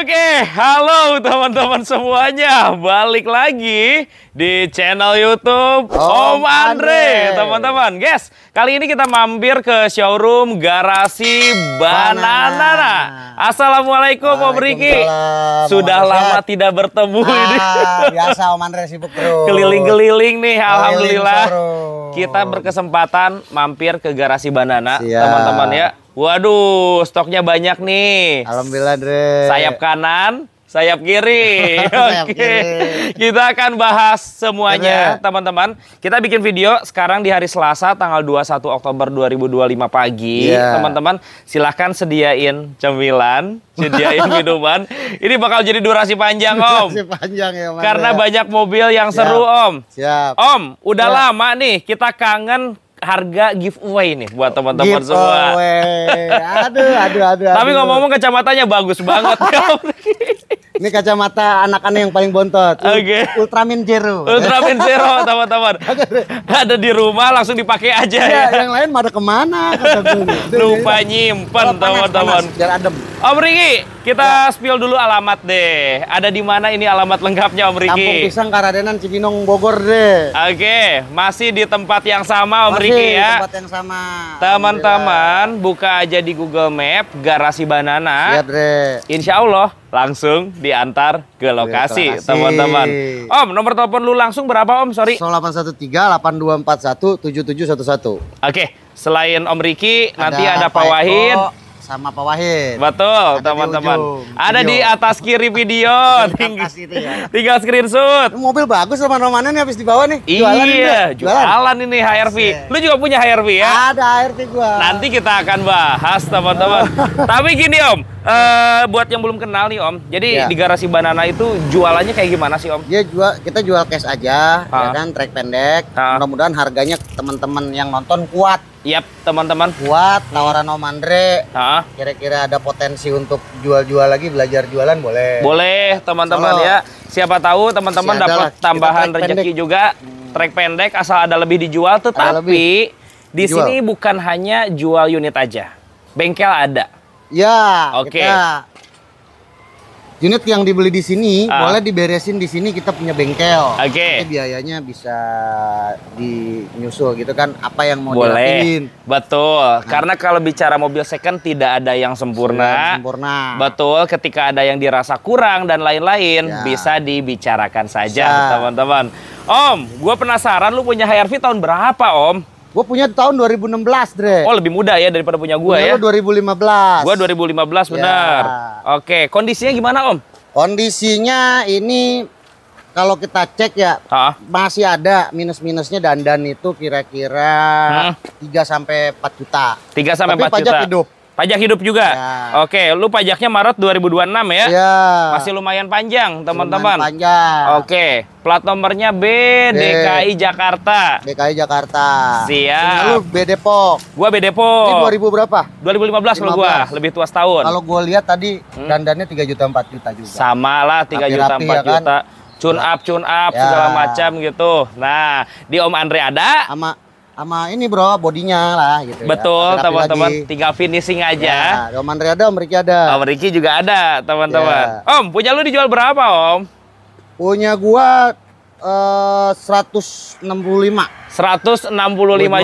Oke, halo teman-teman semuanya. Balik lagi di channel YouTube Om Andre. Teman-teman, guys, kali ini kita mampir ke showroom Garasi Banana. Assalamualaikum Om Riki. Sudah lama tidak bertemu ini. Biasa Om Andre sibuk terus. Keliling-keliling nih, alhamdulillah. Kita berkesempatan mampir ke Garasi Banana, teman-teman ya. Waduh, stoknya banyak nih. Alhamdulillah, Dre. Sayap kanan, sayap kiri. Oke. Kita akan bahas semuanya, teman-teman. Kita bikin video sekarang di hari Selasa, tanggal 21 Oktober 2025 pagi. Teman-teman, silahkan sediain cemilan, sediain minuman. Ini bakal jadi durasi panjang, Om. Durasi panjang ya, Om. Karena banyak mobil yang seru, Om. Siap. Om, udah lama nih kita kangen harga giveaway nih buat teman-teman semua. Aduh. Tapi ngomong-ngomong kacamatanya bagus banget. Ini kacamata anak-anak yang paling bontot. Oke. Ultramin Zero. Ultramin Zero, teman-teman. Ada di rumah langsung dipakai aja ya. Yang lain pada kemana? Lupa nyimpen, teman-teman. Biar adem. Om Riki, kita spill dulu alamat deh. Ada di mana ini alamat lengkapnya, Om Riki? Kampung Pisang Karadenan Cibinong Bogor deh. Oke, masih di tempat yang sama, Om Riki ya. Tempat yang sama. Teman-teman, buka aja di Google Map Garasi Banana. Siap, Dre. Insya Allah langsung diantar ke lokasi, teman-teman. Om, nomor telepon lu langsung berapa, Om? Sorry. 0813-8241-7711. Oke, selain Om Riki, nanti ada Pak Wahid. Sama Pak Wahid. Betul, teman-teman. Ada di atas kiri video. Tinggal screenshot. Mobil bagus roman-romanan nih habis dibawa nih. Jualan ini HRV. Lu juga punya HRV ya? Ada HRV gua. Nanti kita akan bahas, teman-teman. Tapi gini, Om. Buat yang belum kenal nih, Om. Jadi di Garasi Banana itu jualannya kayak gimana sih, Om? Kita jual cash aja, ya kan, trek pendek. Mudah-mudahan harganya teman-teman yang nonton kuat. Yap, teman-teman. Kuat, tawaran Om Andre. Kira-kira ada potensi untuk jual-jual lagi, belajar jualan boleh. Boleh, teman-teman ya. Siapa tahu teman-teman dapat tambahan rezeki juga. Trek pendek asal ada lebih dijual, tetapi di sini bukan hanya jual unit aja. Bengkel ada. Ya, oke. Unit yang dibeli di sini boleh diberesin di sini, kita punya bengkel. Oke. Biayanya bisa dinyusul gitu kan, apa yang mau dirapiin. Betul. Karena kalau bicara mobil second tidak ada yang sempurna. Betul. Ketika ada yang dirasa kurang dan lain-lain bisa dibicarakan saja, teman-teman. Om, gue penasaran lu punya HRV tahun berapa, Om? Gue punya tahun 2016, Dre. Oh, lebih muda ya daripada punya gue ya? 2015. Gue 2015, benar. Oke, kondisinya gimana, Om? Kondisinya ini kalau kita cek ya, masih ada minus-minusnya. Dandan itu kira-kira 3-4 juta. 3-4 juta. Pajak hidup. Pajak hidup juga? Oke, lu pajaknya Maret 2026 ya? Masih lumayan panjang, teman-teman. Oke, plat nomornya B, DKI Jakarta. DKI Jakarta. Siap. Lu B Depok. Gua B Depok. Ini 2000 berapa? 2015 kalau gua, lebih tua setahun. Kalau gua lihat tadi dandannya 3 juta 4 juta juga. Sama lah, 3 juta 4 juta. Tune up segala macam gitu. Nah, di Om Andre ada sama ini bro, bodinya lah gitu. Betul, teman-teman. Tinggal finishing aja. Om Andre ada, Om Riki ada. Om Riki juga ada, teman-teman. Om, punya lu dijual berapa, Om? Punya gua 165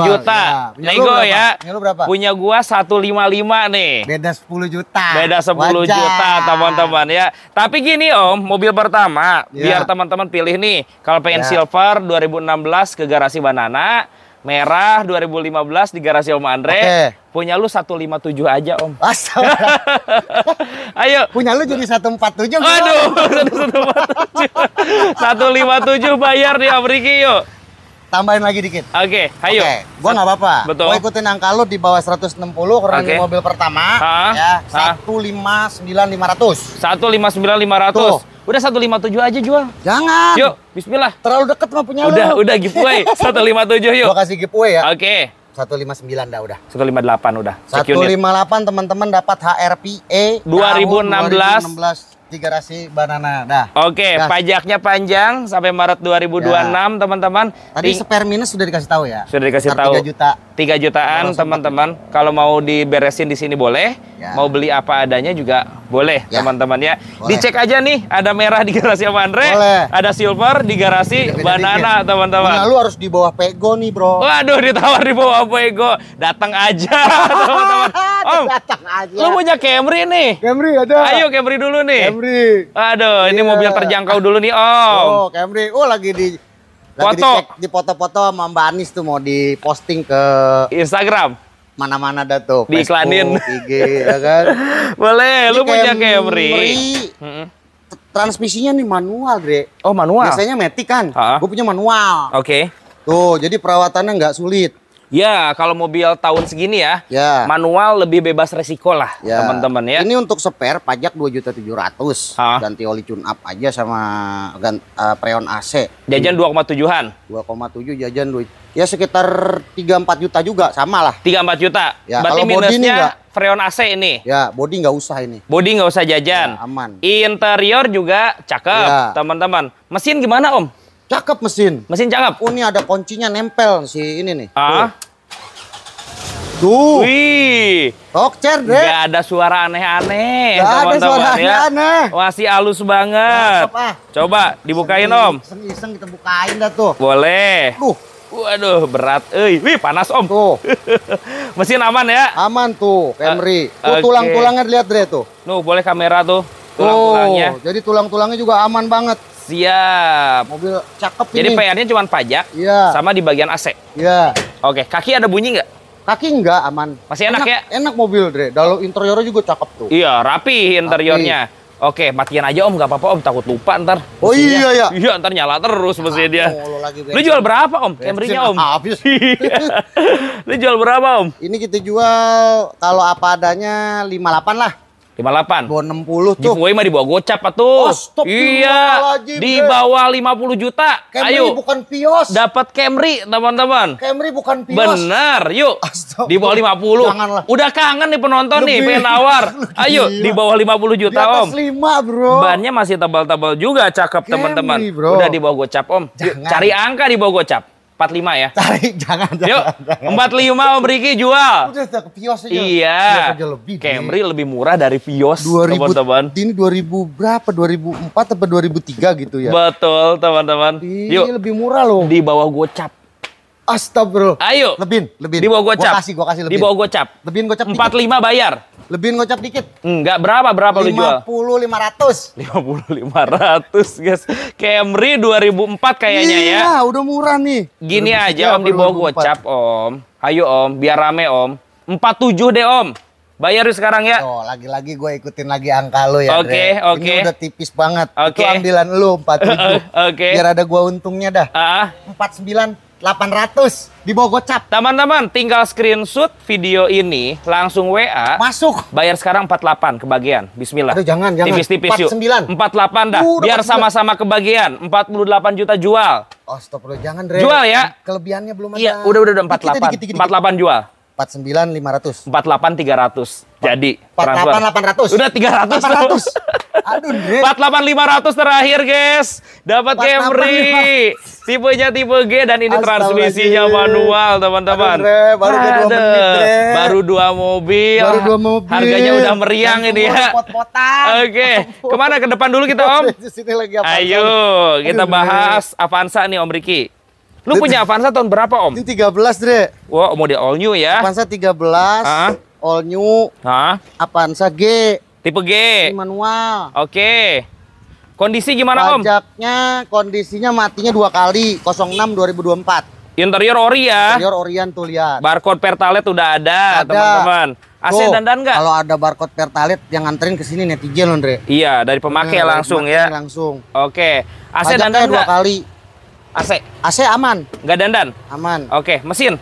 juta. Nego ya. Punya gua 155 nih. Beda 10 juta. Beda 10 juta, teman-teman ya. Tapi gini, Om, mobil pertama biar teman-teman pilih nih. Kalau pengen silver 2016 ke Garasi Banana, merah 2015 di Garasi Om Andre. Punya lu 157 aja, Om. Ayo. Punya lu jadi 147. Aduh, 157 bayar di Om Riki yuk. Tambahin lagi dikit. Oke, ayo. Gua nggak apa-apa. Betul. Gua ikutin angka lu di bawah 160 karena ini mobil pertama. Ya, 159.500. 159.500. Udah 157 aja jual. Jangan. Yuk, bismillah. Terlalu deket sama punya lu. Udah giveaway 157 yuk. Gua kasih giveaway ya. Oke. 159 dah udah. 158 udah. 158 teman-teman dapat HRVE 2016 di Garasi Banana dah. Oke, pajaknya panjang sampai Maret 2026 teman-teman. Tadi spare minus sudah dikasih tahu ya. Sudah dikasih tahu. 3 juta. 3 jutaan teman-teman. Kalau mau diberesin di sini boleh. Mau beli apa adanya juga Boleh, Ya. teman-teman ya. Boleh. Dicek aja nih, ada merah di garasi Om Andre, Boleh. ada silver di garasi Beda-beda banana, dikit. teman-teman. Punya lu harus di bawah Pego nih, bro. Waduh, ditawar di bawah Ego. Datang aja, teman-teman. Om, Datang aja. lu punya Camry nih. Camry ada. Ayo Camry dulu nih. Camry. Aduh, ini Iya. mobil terjangkau dulu nih, Om. Oh, Camry. Oh, lagi Foto. dicek, di foto-foto sama Mbak Anis tuh mau diposting ke Instagram. mana-mana dah tuh. Diiklanin. Facebook, IG, ya kan. Boleh, lu Ini punya Camry. Mm-mm. Transmisinya nih manual, Dre. Oh, manual. Biasanya matic kan. Ha? Gue punya manual. Oke. Tuh, jadi perawatannya nggak sulit. Ya, kalau mobil tahun segini ya, Ya. manual lebih bebas resiko lah, Ya. teman-teman ya. Ini untuk spare pajak 2.700.000. Ha? Ganti oli tune up aja sama freon AC. Jajan 2,7-an. 2,7 jajan duit. Ya sekitar 3-4 juta juga, sama lah. 3-4 juta. Ya, Berarti kalau body ini minusnya enggak. freon AC ini. Ya, body nggak usah ini. Body nggak usah jajan. Ya, aman. Interior juga cakep, Ya. teman-teman. Mesin gimana, Om? Cakep mesin. Mesin cakep. Oh, ini ada kuncinya nempel si ini nih. Ah. Tuh. Wih, Tokcer, Dre. nggak ada suara aneh-aneh, Nggak ada teman-teman suara ya. aneh-aneh. Masih halus banget. Cakep, ah. Coba dibukain, Om. Iseng-iseng kita bukain dah tuh. Boleh. Duh, Waduh, berat. Wih, panas, Om. tuh. Mesin aman ya? Aman tuh, Camry. Tuh Oke. tulang-tulangnya lihat, Dre tuh. Nuh, boleh kamera tuh. Tulang-tulangnya. Tuh, jadi tulang-tulangnya juga aman banget. Siap. Mobil cakep Jadi ini. PR-nya cuma pajak Iya. sama di bagian AC. Iya. Oke, kaki ada bunyi nggak? Kaki enggak aman. Masih enak ya? Enak mobil, Dre. Dalam interiornya juga cakep tuh. Iya, rapi interiornya. Oke, matiin aja Om, nggak apa-apa Om, takut lupa ntar. Oh, mesinnya. iya, ya. Iya, ntar nyala terus mesinnya. Oh, lo lagi Lu jual berapa Om? Camry-nya Om? Habis. Iya. Lu jual berapa Om? Ini kita jual kalau apa adanya 58 lah. 58. Bawah 60 tuh. Giveaway mah di bawah gocap atuh. Iya, Astagfirullahaladzim, di Bre. bawah 50 juta. Camry Ayo, bukan Vios. dapat Camry teman-teman. Camry bukan Vios. Bener, yuk. Astagfirullah. Di bawah 50. Janganlah. Udah kangen nih penonton nih, Lebih. pengen nawar. Ayo, Gila. di bawah 50 Di juta atas Om. 5, bro. Bannya masih tebal-tebal juga, cakep Camry, teman-teman. bro. Udah di bawah gocap Om. Yuk, Jangan. cari angka di bawah gocap. 45 ya. Cari, jangan. Yuk, 45 Om Riki jual. Udah ke Vios aja. Iya. Vios aja lebih. Camry lebih murah dari Vios, 2000, teman-teman. ini 2000 berapa? 2004 atau 2003 gitu ya? Betul, teman-teman. Ini Yuk, lebih murah loh. di bawah gocap. Astagfirullah. Ayo. Lebih. Di bawah gocap. Gua kasih lebih. Di bawah gocap. Lebihin gocap dikit. 45 bayar. Lebihin gocap dikit. Enggak, berapa lu jual? 50 500. 50.500 guys. Camry 2004 kayaknya ya. Iya, udah murah nih. Gini 2003 aja Om, di bawah gocap Om. Ayo Om, biar rame Om. 47 deh Om. Bayar yuk sekarang ya. Oh, lagi-lagi gue ikutin lagi angka lo ya, Oke, Dre. oke. Ini udah tipis banget. Oke. Itu ambilan lu 47. Oke. Biar ada gua untungnya dah. 49.800 di bawah gocap. Teman-teman, tinggal screenshot video ini, langsung WA. Masuk. Bayar sekarang 48 kebagian. Bismillah. Aduh, jangan. Tipis-tipis yuk. 49. 48 dah. Udah Biar 49. sama-sama kebagian. 48 juta jual. Oh, stop lo. Jangan, Dre. Jual ya. Kelebihannya belum ada. Iya, udah 48. Dikit. 48 jual. 49.500. 48 300. Jadi transfer. 48.800. Udah 300. 800. Aduh, Dre. 48 500 terakhir, guys. Dapat 48 Camry. Tipenya tipe G dan ini transmisinya Astagfirullahaladzim. manual, teman-teman. Aduh, Dre, baru 2 Aduh, menit, Dre. Baru 2 mobil. Baru 2 mobil. Harganya udah meriang Yang ini semua ya. pot-potan. Oke, kemana ke depan dulu kita, Om? Di sini lagi apa? Ayo, kita Aduh, bahas Avanza nih, Om Riki. Lu punya Avanza tahun berapa, Om? Ini 13, Dre. Wah, model all new ya. Avanza 13, Ah. all new, Hah? Avanza G, Tipe G. ini manual. Oke. Kondisi gimana, Om? Pajaknya kondisinya matinya 2 kali, 06 2024. Interior ori ya. Interior Orient tuh lihat. Barcode Pertalite udah ada, teman-teman. AC Tuh, dandan nggak? Kalau ada barcode Pertalite yang nganterin ke sini netizen loh, Andre. Iya, dari pemakai langsung ya. Langsung. Oke. AC Pajaknya dandan 2 nggak? kali. AC AC aman, nggak dandan. aman. Oke, mesin.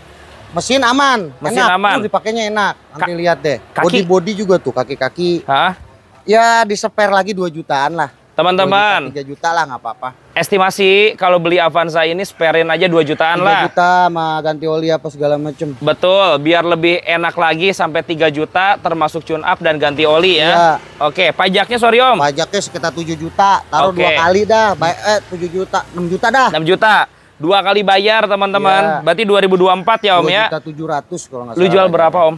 Mesin aman, Mesin enak. aman. Tuh, dipakainya enak. Nanti lihat deh. kaki. Body juga tuh, kaki-kaki. Hah? Ya di-spare lagi 2 jutaan lah. Teman-teman, 3 juta lah nggak apa-apa. estimasi kalau beli Avanza ini sparein aja 2 jutaan 3 lah. juta sama ganti oli apa segala macem. Betul, biar lebih enak lagi sampai 3 juta termasuk tune up dan ganti oli ya. Iya. Oke, pajaknya sorry Om. Pajaknya sekitar 7 juta, taruh Oke. 2 kali dah. 7 juta, 6 juta dah. 6 juta. 2 kali bayar teman-teman. Iya. Berarti 2024 ya Om ya. 2.700.000 kalau nggak Lu salah. jual berapa Om?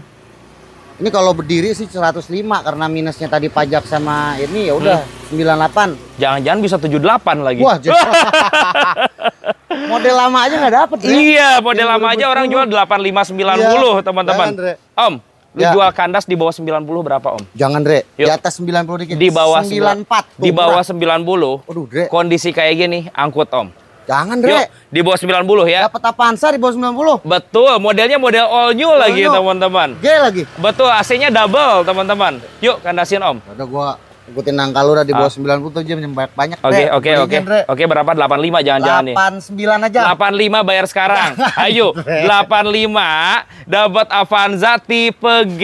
Ini kalau berdiri sih 105 karena minusnya tadi pajak sama ini ya udah 98. Jangan-jangan bisa 78 lagi. Wah, model lama aja nggak dapet. Iya, model lama aja orang jual 85 90, teman-teman. Om, lu jual kandas di bawah 90 berapa, Om? Jangan, Dre. Di atas 90 dikit. Di bawah 94. Di bawah 90. Aduh, Dre. Kondisi kayak gini, angkut, Om. Jangan, Dre. Yuk, di bawah 90 ya. Dapat Avanza di bawah 90. Betul, modelnya model all new lagi, teman-teman. G lagi. Betul, AC-nya double, teman-teman. Yuk, kandasin, Om. Udah gua ikutin angka lu udah di bawah 90 tuh jam banyak. Oke, berapa? 85 jangan-jangan nih. 89 aja. 85 bayar sekarang. Ayo, 85 dapat Avanza tipe G,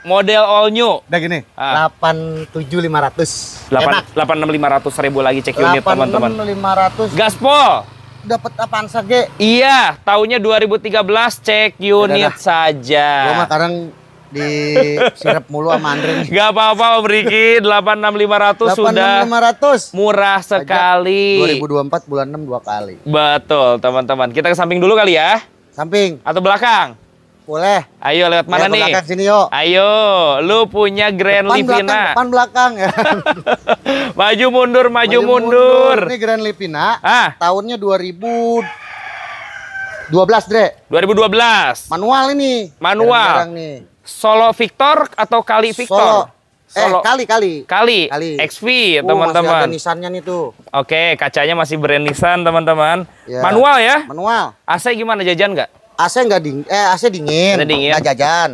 model all new. Udah gini. 87.500. 86.500.000 lagi cek unit, teman-teman. 86.500. Gaspol. Dapat Avanza G. Iya, tahunnya 2013, cek unit saja. Gua mah kadang disirap mulu sama Andre nih. Gak apa-apa, Om Riki. 86.500 sudah 86.500 murah sekali. 2024 bulan 6 2 kali. Betul, teman-teman. Kita ke samping dulu kali ya. Samping Atau belakang? boleh. Ayo lewat mana nih? Belakang sini yuk. Ayo, lu punya Grand Livina. Depan belakang ya. Maju mundur. Ini Grand Livina. Ah, Tahunnya 2012, Dre. 2012. Manual ini. Manual. Jarang-jarang nih. Solo Victor atau Kali Victor? Solo. Kali. XV, teman-teman. Masih ada Nissan-nya nih tuh. Oke, kacanya masih brand Nissan, teman-teman. Ya. Manual ya? Manual. AC gimana, jajan nggak? AC nggak dingin. AC dingin. Nggak jajan.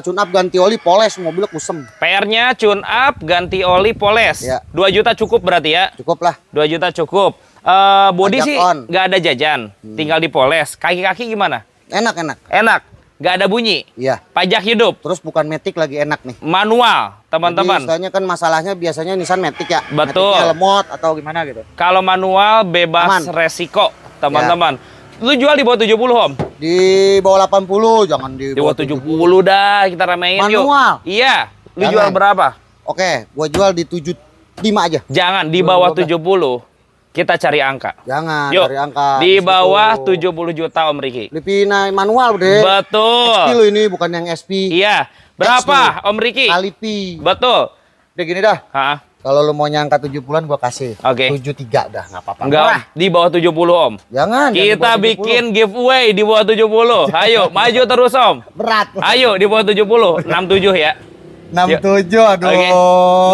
Tune up ganti oli poles, mobilnya kusem. PR-nya tune up ganti oli poles. Ya. 2 juta cukup berarti ya? Cukup lah. 2 juta cukup. Bodi Pajak sih on. nggak ada jajan, tinggal dipoles. Kaki-kaki gimana? Enak. Enak, nggak ada bunyi. Iya. Pajak hidup. Terus bukan Matic lagi enak nih. Manual, teman-teman. Istilahnya kan masalahnya biasanya Nissan Matic ya. Betul. Matic-nya lemot atau gimana gitu. Kalau manual bebas Aman. resiko, teman-teman. Lu jual di bawah 70, Om? Di bawah 80, jangan Di bawah 70 dah, kita ramein yuk. Manual. Iya. Lu Jangan. jual berapa? Oke, gua jual di 75 aja. Jangan, di bawah 70. Kita cari angka. Jangan, Yuk, cari angka. di bawah 70 juta, Om Riki. Livina manual, Bre. Betul. SP lo ini bukan yang SP. Iya. Berapa, Om Riki? Alipi. Betul. Udah gini dah. Hah? Kalau lu mau nyangka 70-an gua kasih. Oke. 73 dah, nggak apa-apa. Enggak, Murah. di bawah 70, Om. Jangan. Kita bikin giveaway di bawah 70. Ayo, maju terus, Om. Berat. Ayo, di bawah 70. 67 ya. 67, aduh. Oke.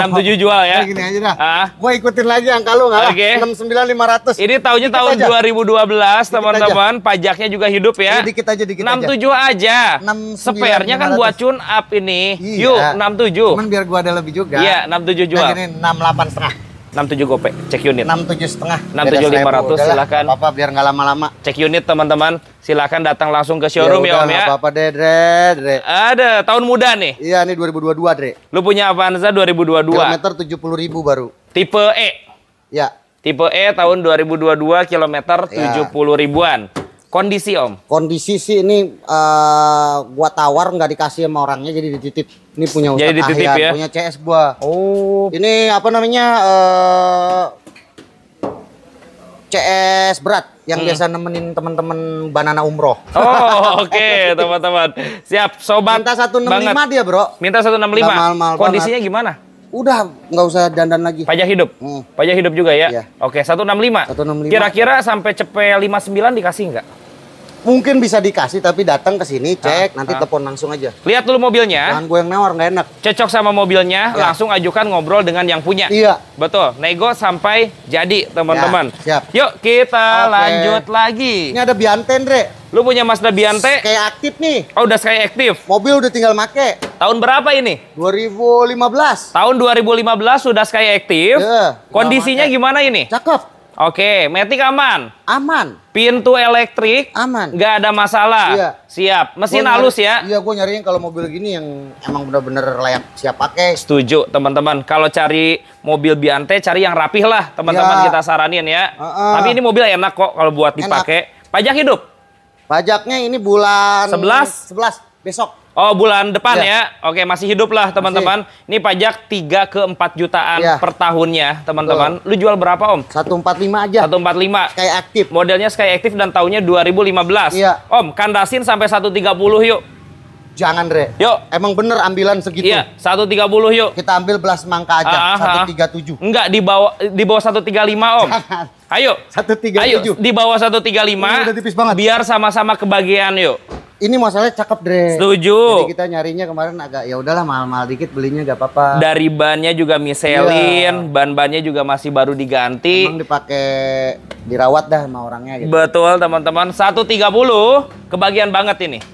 67 jual ya. Udah gini aja dah. Ah. Gua ikutin lagi angka lu nggak lah. Oke. 69.500. Ini tahunnya Dikit tahun aja. 2012, teman-teman. Pajaknya juga hidup ya. Dikit aja. 67 aja. 69.500. Spare-nya kan buat tune up ini. Iya. Yuk, 67. Cuman biar gua ada lebih juga. Iya, 67 jual. Nah, gini 68,5. 67 gope, cek unit. 67,5. 67.500 silakan. Apa biar nggak lama-lama. Cek unit, teman-teman. Silakan datang langsung ke showroom ya, Om ya. Apa-apa deh, Dre. Ada tahun muda nih. Iya, ini 2022, Dre. Lu punya Avanza 2022. Kilometer 70.000 baru. Tipe E. Ya. Tipe E tahun 2022, kilometer Ya. 70 ribuan. Kondisi, Om. Kondisi sih ini gua tawar nggak dikasih sama orangnya jadi dititip. Ini punya Ustadz Jadi dititip Ahyan, ya? punya CS gua. Oh. Ini apa namanya? CS berat yang biasa nemenin teman-teman banana umroh. Oh, oke, teman-teman. Siap, sobat. Minta 165 banget. dia, Bro. Minta 165. Udah mahal-mahal Kondisinya gimana? Udah nggak usah dandan lagi. Pajak hidup. Pajak hidup juga ya? Iya. Oke, 165. 165. Kira-kira sampai cepet 59 dikasih nggak? Mungkin bisa dikasih tapi datang ke sini cek, nanti telepon langsung aja. Lihat dulu mobilnya. Jangan gue yang nawar, nggak enak. Cocok sama mobilnya, Ya. langsung ajukan ngobrol dengan yang punya. Iya. Betul, nego sampai jadi, teman-teman. Ya, siap. Yuk, kita Oke. lanjut lagi. Ini ada Bianten, Dre. Lu punya Mazda Biante? Kayak aktif nih. Oh, udah Sky Active. Mobil udah tinggal make. Tahun berapa ini? 2015. Tahun 2015 sudah Sky Active. Ya, Kondisinya udah make. gimana ini? Cakep. Oke, matic aman. Aman. Pintu elektrik Aman. nggak ada masalah. Iya. Siap. Mesin Gua halus nyari- ya. Iya, gue nyariin kalau mobil gini yang emang bener-bener layak siap pakai. Setuju, teman-teman. Kalau cari mobil Biante, cari yang rapih lah, teman-teman. Iya. Kita saranin ya. Heeh. Tapi ini mobil enak kok kalau buat dipakai. Pajak hidup. Pajaknya ini bulan 11? besok. Oh, bulan depan Iya. ya. Oke, masih hidup lah, teman-teman. Ini pajak 3 ke 4 jutaan Iya. per tahunnya, teman-teman. Lu jual berapa, Om? 145 aja. 145. Kayak aktif. Modelnya Sky Active dan tahunnya 2015. Iya. Om, kandasin sampai 130 yuk. Jangan, Dre. Yuk. Emang bener ambilan segitu? Iya, 130 yuk. Kita ambil belas mangka aja, 137. Enggak, di bawah 135, Om. Jangan. Ayo. 137. Ayo, di bawah 135. Ini udah tipis banget. Biar sama-sama kebagian yuk. Ini masalahnya cakep, Dre. Setuju. Jadi kita nyarinya kemarin agak ya udahlah mahal-mahal dikit belinya gak apa-apa. Dari bannya juga Michelin, ban-bannya juga masih baru diganti. Emang dipakai dirawat dah sama orangnya gitu. Betul, teman-teman. 130 kebagian banget ini.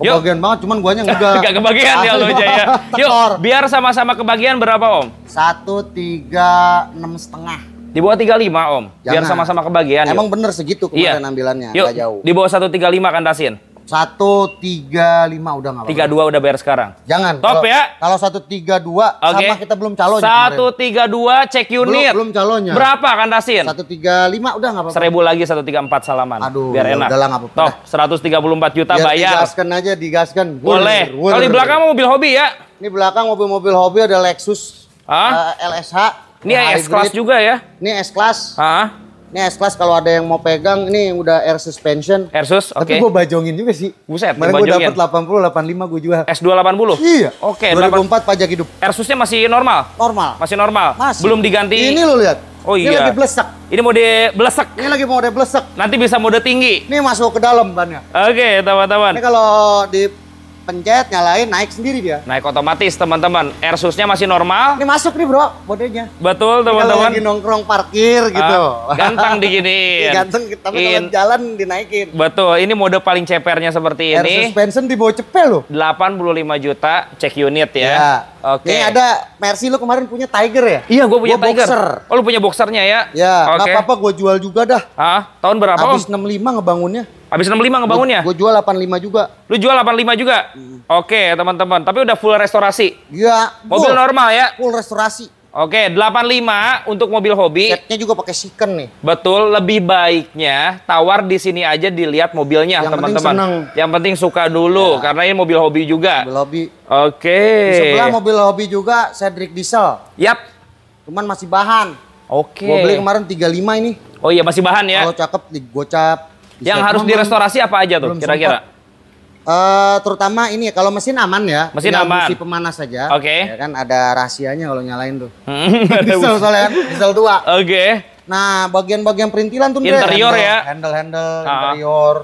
Kebagian banget, cuman guanya enggak. Enggak kebagian ya lo Jaya. Yuk, biar sama-sama kebagian berapa, Om? 136,5. Di bawah 35, Om. Biar Jangan. sama-sama kebagian. Emang bener segitu kemarin ambilannya, Yuk, nggak jauh. di bawah 135 kan Dasin? 135 udah nggak apa-apa. 32 udah bayar sekarang. Jangan. Top ya. Kalau 132 sama kita belum calonnya. 132 cek unit. Belum calonnya. Berapa kan Dasin? 135 udah nggak apa-apa. 1000 lagi 134 salaman. Aduh, biar enak. udahlah, nggak apa-apa. Top 134 juta Biar bayar. digaskan aja, digaskan. Boleh. Kalau di belakang mau mobil hobi ya. Ini belakang mobil-mobil hobi ada Lexus LSH. Ini S-Class juga ya. Ini S-Class. Ini S-Class kalau ada yang mau pegang, ini udah air suspension. Airsus, oke. Tapi gue bajongin juga sih. Buset, kemarin gue dibajongin. dapet 80, 85 gue jual. S280? Iya. Oke, 2004 pajak hidup. Airsusnya masih normal? Normal. Masih normal? Masih. Belum diganti? Ini lo lihat. Oh iya. Ini lagi blesek. Ini mode blesek. Ini lagi mode blesek. Nanti bisa mode tinggi. Ini masuk ke dalam bannya. Oke, teman-teman. Ini kalau dipencet, nyalain, naik sendiri dia. Naik otomatis, teman-teman. Airsusnya masih normal. Ini masuk nih, bro, modenya. Betul, Kalau teman-teman. lagi nongkrong parkir gitu. Ganteng diginiin. Ganteng, tapi kalau jalan dinaikin. Betul, ini mode paling cepernya seperti Air ini. suspension di bawah cepel loh. 85 juta cek unit ya. Ya. Oke. Ini ada Mercy, lu kemarin punya Tiger ya? Iya, gue punya Tiger. Boxer. Oh, lu punya boxernya ya? Ya, Oke. nggak apa-apa gue jual juga dah. Tahun berapa, Om? Habis 65 ngebangunnya. Habis 65 ngebangunnya? Gue jual 85 juga. Lu jual 85 juga? Oke, teman-teman. Tapi udah full restorasi. Iya. Mobil normal ya? Full restorasi. Oke, 85 untuk mobil hobi. Setnya juga pakai Chicken nih. Betul, lebih baiknya tawar di sini aja dilihat mobilnya, Yang teman-teman. penting seneng. Yang penting suka dulu, karena ini mobil hobi juga. Mobil hobi. Oke. Di sebelah mobil hobi juga Cedric Diesel. Yap. Cuman masih bahan. Oke. Gue beli kemarin 35 ini. Oh iya, masih bahan ya. Kalau cakep digocap. Yang harus direstorasi apa aja tuh kira-kira? Terutama ini ya, kalau mesin aman ya. Mesin tinggal aman. Fungsi pemanas saja. Oke. Ya kan ada rahasianya kalau nyalain tuh. Diesel soalnya kan, diesel tua. Oke. Nah, bagian-bagian perintilan tuh Interior handle, ya. Handle interior.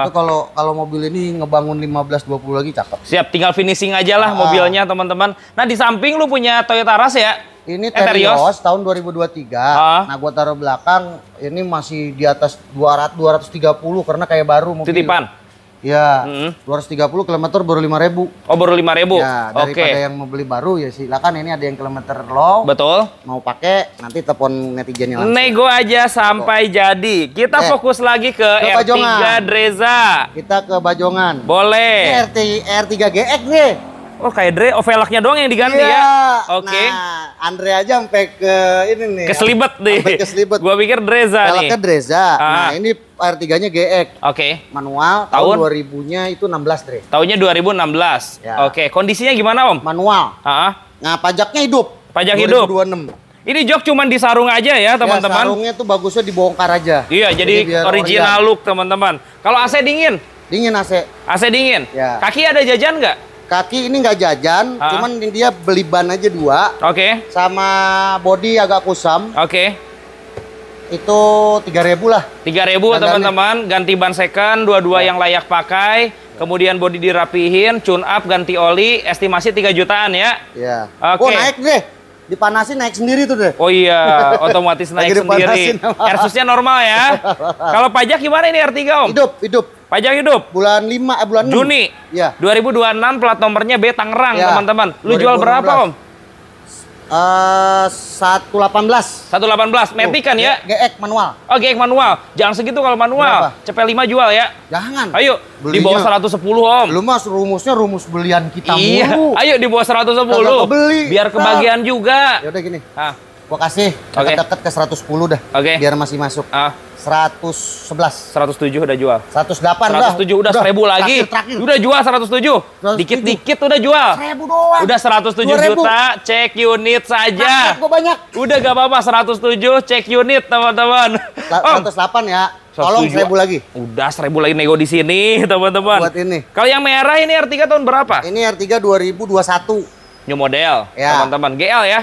Itu kalau mobil ini ngebangun 15-20 lagi cakep. Siap, tinggal finishing aja lah mobilnya, teman-teman. Nah, di samping lu punya Toyota Rush ya? Ini Terios tahun 2023. Nah, gua taruh belakang ini masih di atas 230 karena kayak baru mobil. Titipan. Ya, 230 km baru 5.000. Oh, baru 5.000. Ya, daripada yang mau beli baru ya silakan, ini ada yang kilometer low. Betul. Mau pakai nanti telepon netizennya langsung. Nego aja sampai jadi. Kita fokus lagi ke R3 Bajongan. Dreza. Kita ke Bajongan. Boleh. Ini R3 GX nih. Oh, kayak Dre, velgnya doang yang diganti ya? Oke. Nah, Andre aja sampai ke ini nih. Keselibet nih. Sampai keselibet. Gua pikir Dreza nih. Velgnya Dreza. Nah, ini R3-nya GX. Oke. Manual, tahun 2000-nya itu 16, Dre. Tahunnya 2016. Ya. Oke, kondisinya gimana, Om? Manual. Nah, pajaknya hidup. Pajak hidup. 2026. Ini jok cuman disarung aja ya, teman-teman. Ya, sarungnya tuh bagusnya dibongkar aja. Iya, jadi original look, teman-teman. Kalau AC dingin? Dingin AC. AC dingin? Ya. Kaki ada jajan nggak? Kaki ini nggak jajan, cuman dia beli ban aja 2. Oke. Sama body agak kusam. Oke. Itu 3.000 lah. 3.000 teman-teman, ganti ban second, dua-dua yang layak pakai. Kemudian body dirapihin, tune up, ganti oli, estimasi 3 jutaan ya. Iya. Oke. Oh, naik deh. Dipanasin naik sendiri tuh deh. Oh iya, otomatis naik sendiri. Airsusnya normal ya. Kalau pajak gimana ini R3, Om? Hidup. Pajak hidup. Bulan 5 bulan 6. Juni. Iya. 2026 plat nomornya B Tangerang, ya. Teman-teman. Lu jual berapa, Om? 118. 118 Matic kan ya? GX manual. Oh, GX manual. Jangan segitu kalau manual. CP5 jual ya. Jangan. Ayo, belinya. Di bawah 110, Om. Lu mas rumusnya rumus belian kita iya. mulu. Ayo di bawah 110. Beli. Biar kebagian juga. Ya udah gini. Gua kasih deket-deket ke 110 dah. Oke. Biar masih masuk. 111. 107 udah jual. 108 107 udah 1000 lagi. Terakhir. Udah jual 107. Dikit-dikit udah jual. 1000 doang. Udah 107 juta, cek unit saja. Gua banyak. Udah gak apa-apa 107 cek unit, teman-teman. 108 ya. Tolong 1000 lagi. Udah 1000 lagi nego di sini, teman-teman. Buat ini. Kalau yang merah ini R3 tahun berapa? Ini R3 2021. New model, Ya. teman-teman. GL ya.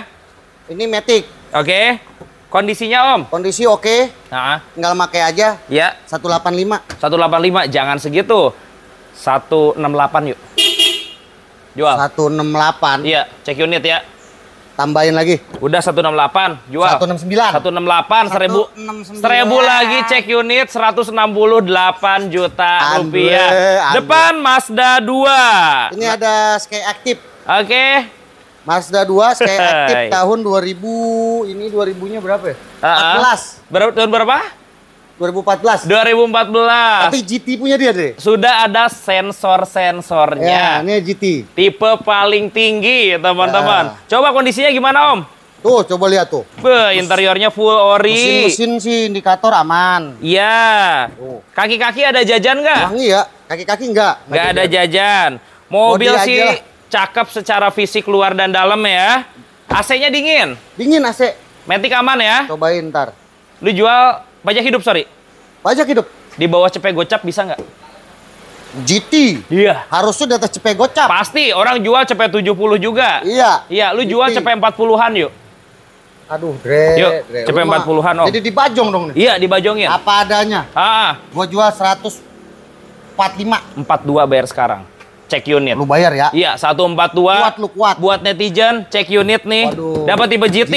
Ini Matic. Oke. Kondisinya Om? Kondisi oke. Nah, Tinggal pakai aja. ya. 185. 185, jangan segitu. 168 yuk. Jual. 168. Iya, cek unit ya. Tambahin lagi. Udah 168, jual. 169. 168, 1000 lagi cek unit 168 juta rupiah. Depan Mazda 2. Ini ada Sky Active. Oke. Mazda 2 Sky Active tahun 2000. Ini 2000-nya berapa ya? 14. Tahun berapa? 2014. 2014. Tapi GT punya dia deh. Sudah ada sensor-sensornya. Ya, ini GT. Tipe paling tinggi, teman-teman. Coba kondisinya gimana, Om? Tuh, coba lihat tuh. Interiornya full ori. Mesin sih indikator aman. Iya. Tuh. Kaki-kaki ada jajan nggak? Wangi ya? Kaki-kaki enggak? Nggak ada jajan. Mobil Bodi sih aja lah. cakep secara fisik luar dan dalam ya. AC-nya dingin. Dingin AC. Matic aman ya. Cobain ntar. Lu jual pajak hidup, sorry. Pajak hidup. Di bawah cepet gocap bisa nggak? GT. Iya. Harusnya di atas cepet gocap. Pasti orang jual cepet 70 juga. Iya. Iya, lu jual GT. cepet 40-an yuk. Aduh, Dre. Yuk, Dre. cepet Lu mah 40-an, Om. Jadi dibajong dong nih. Iya, dibajongin. Apa adanya. Gua jual 145. 42 bayar sekarang. Cek unit. Lu bayar ya. Iya, 142. Kuat lu, kuat. Buat netizen, cek unit nih. Waduh. Dapat tipe GT.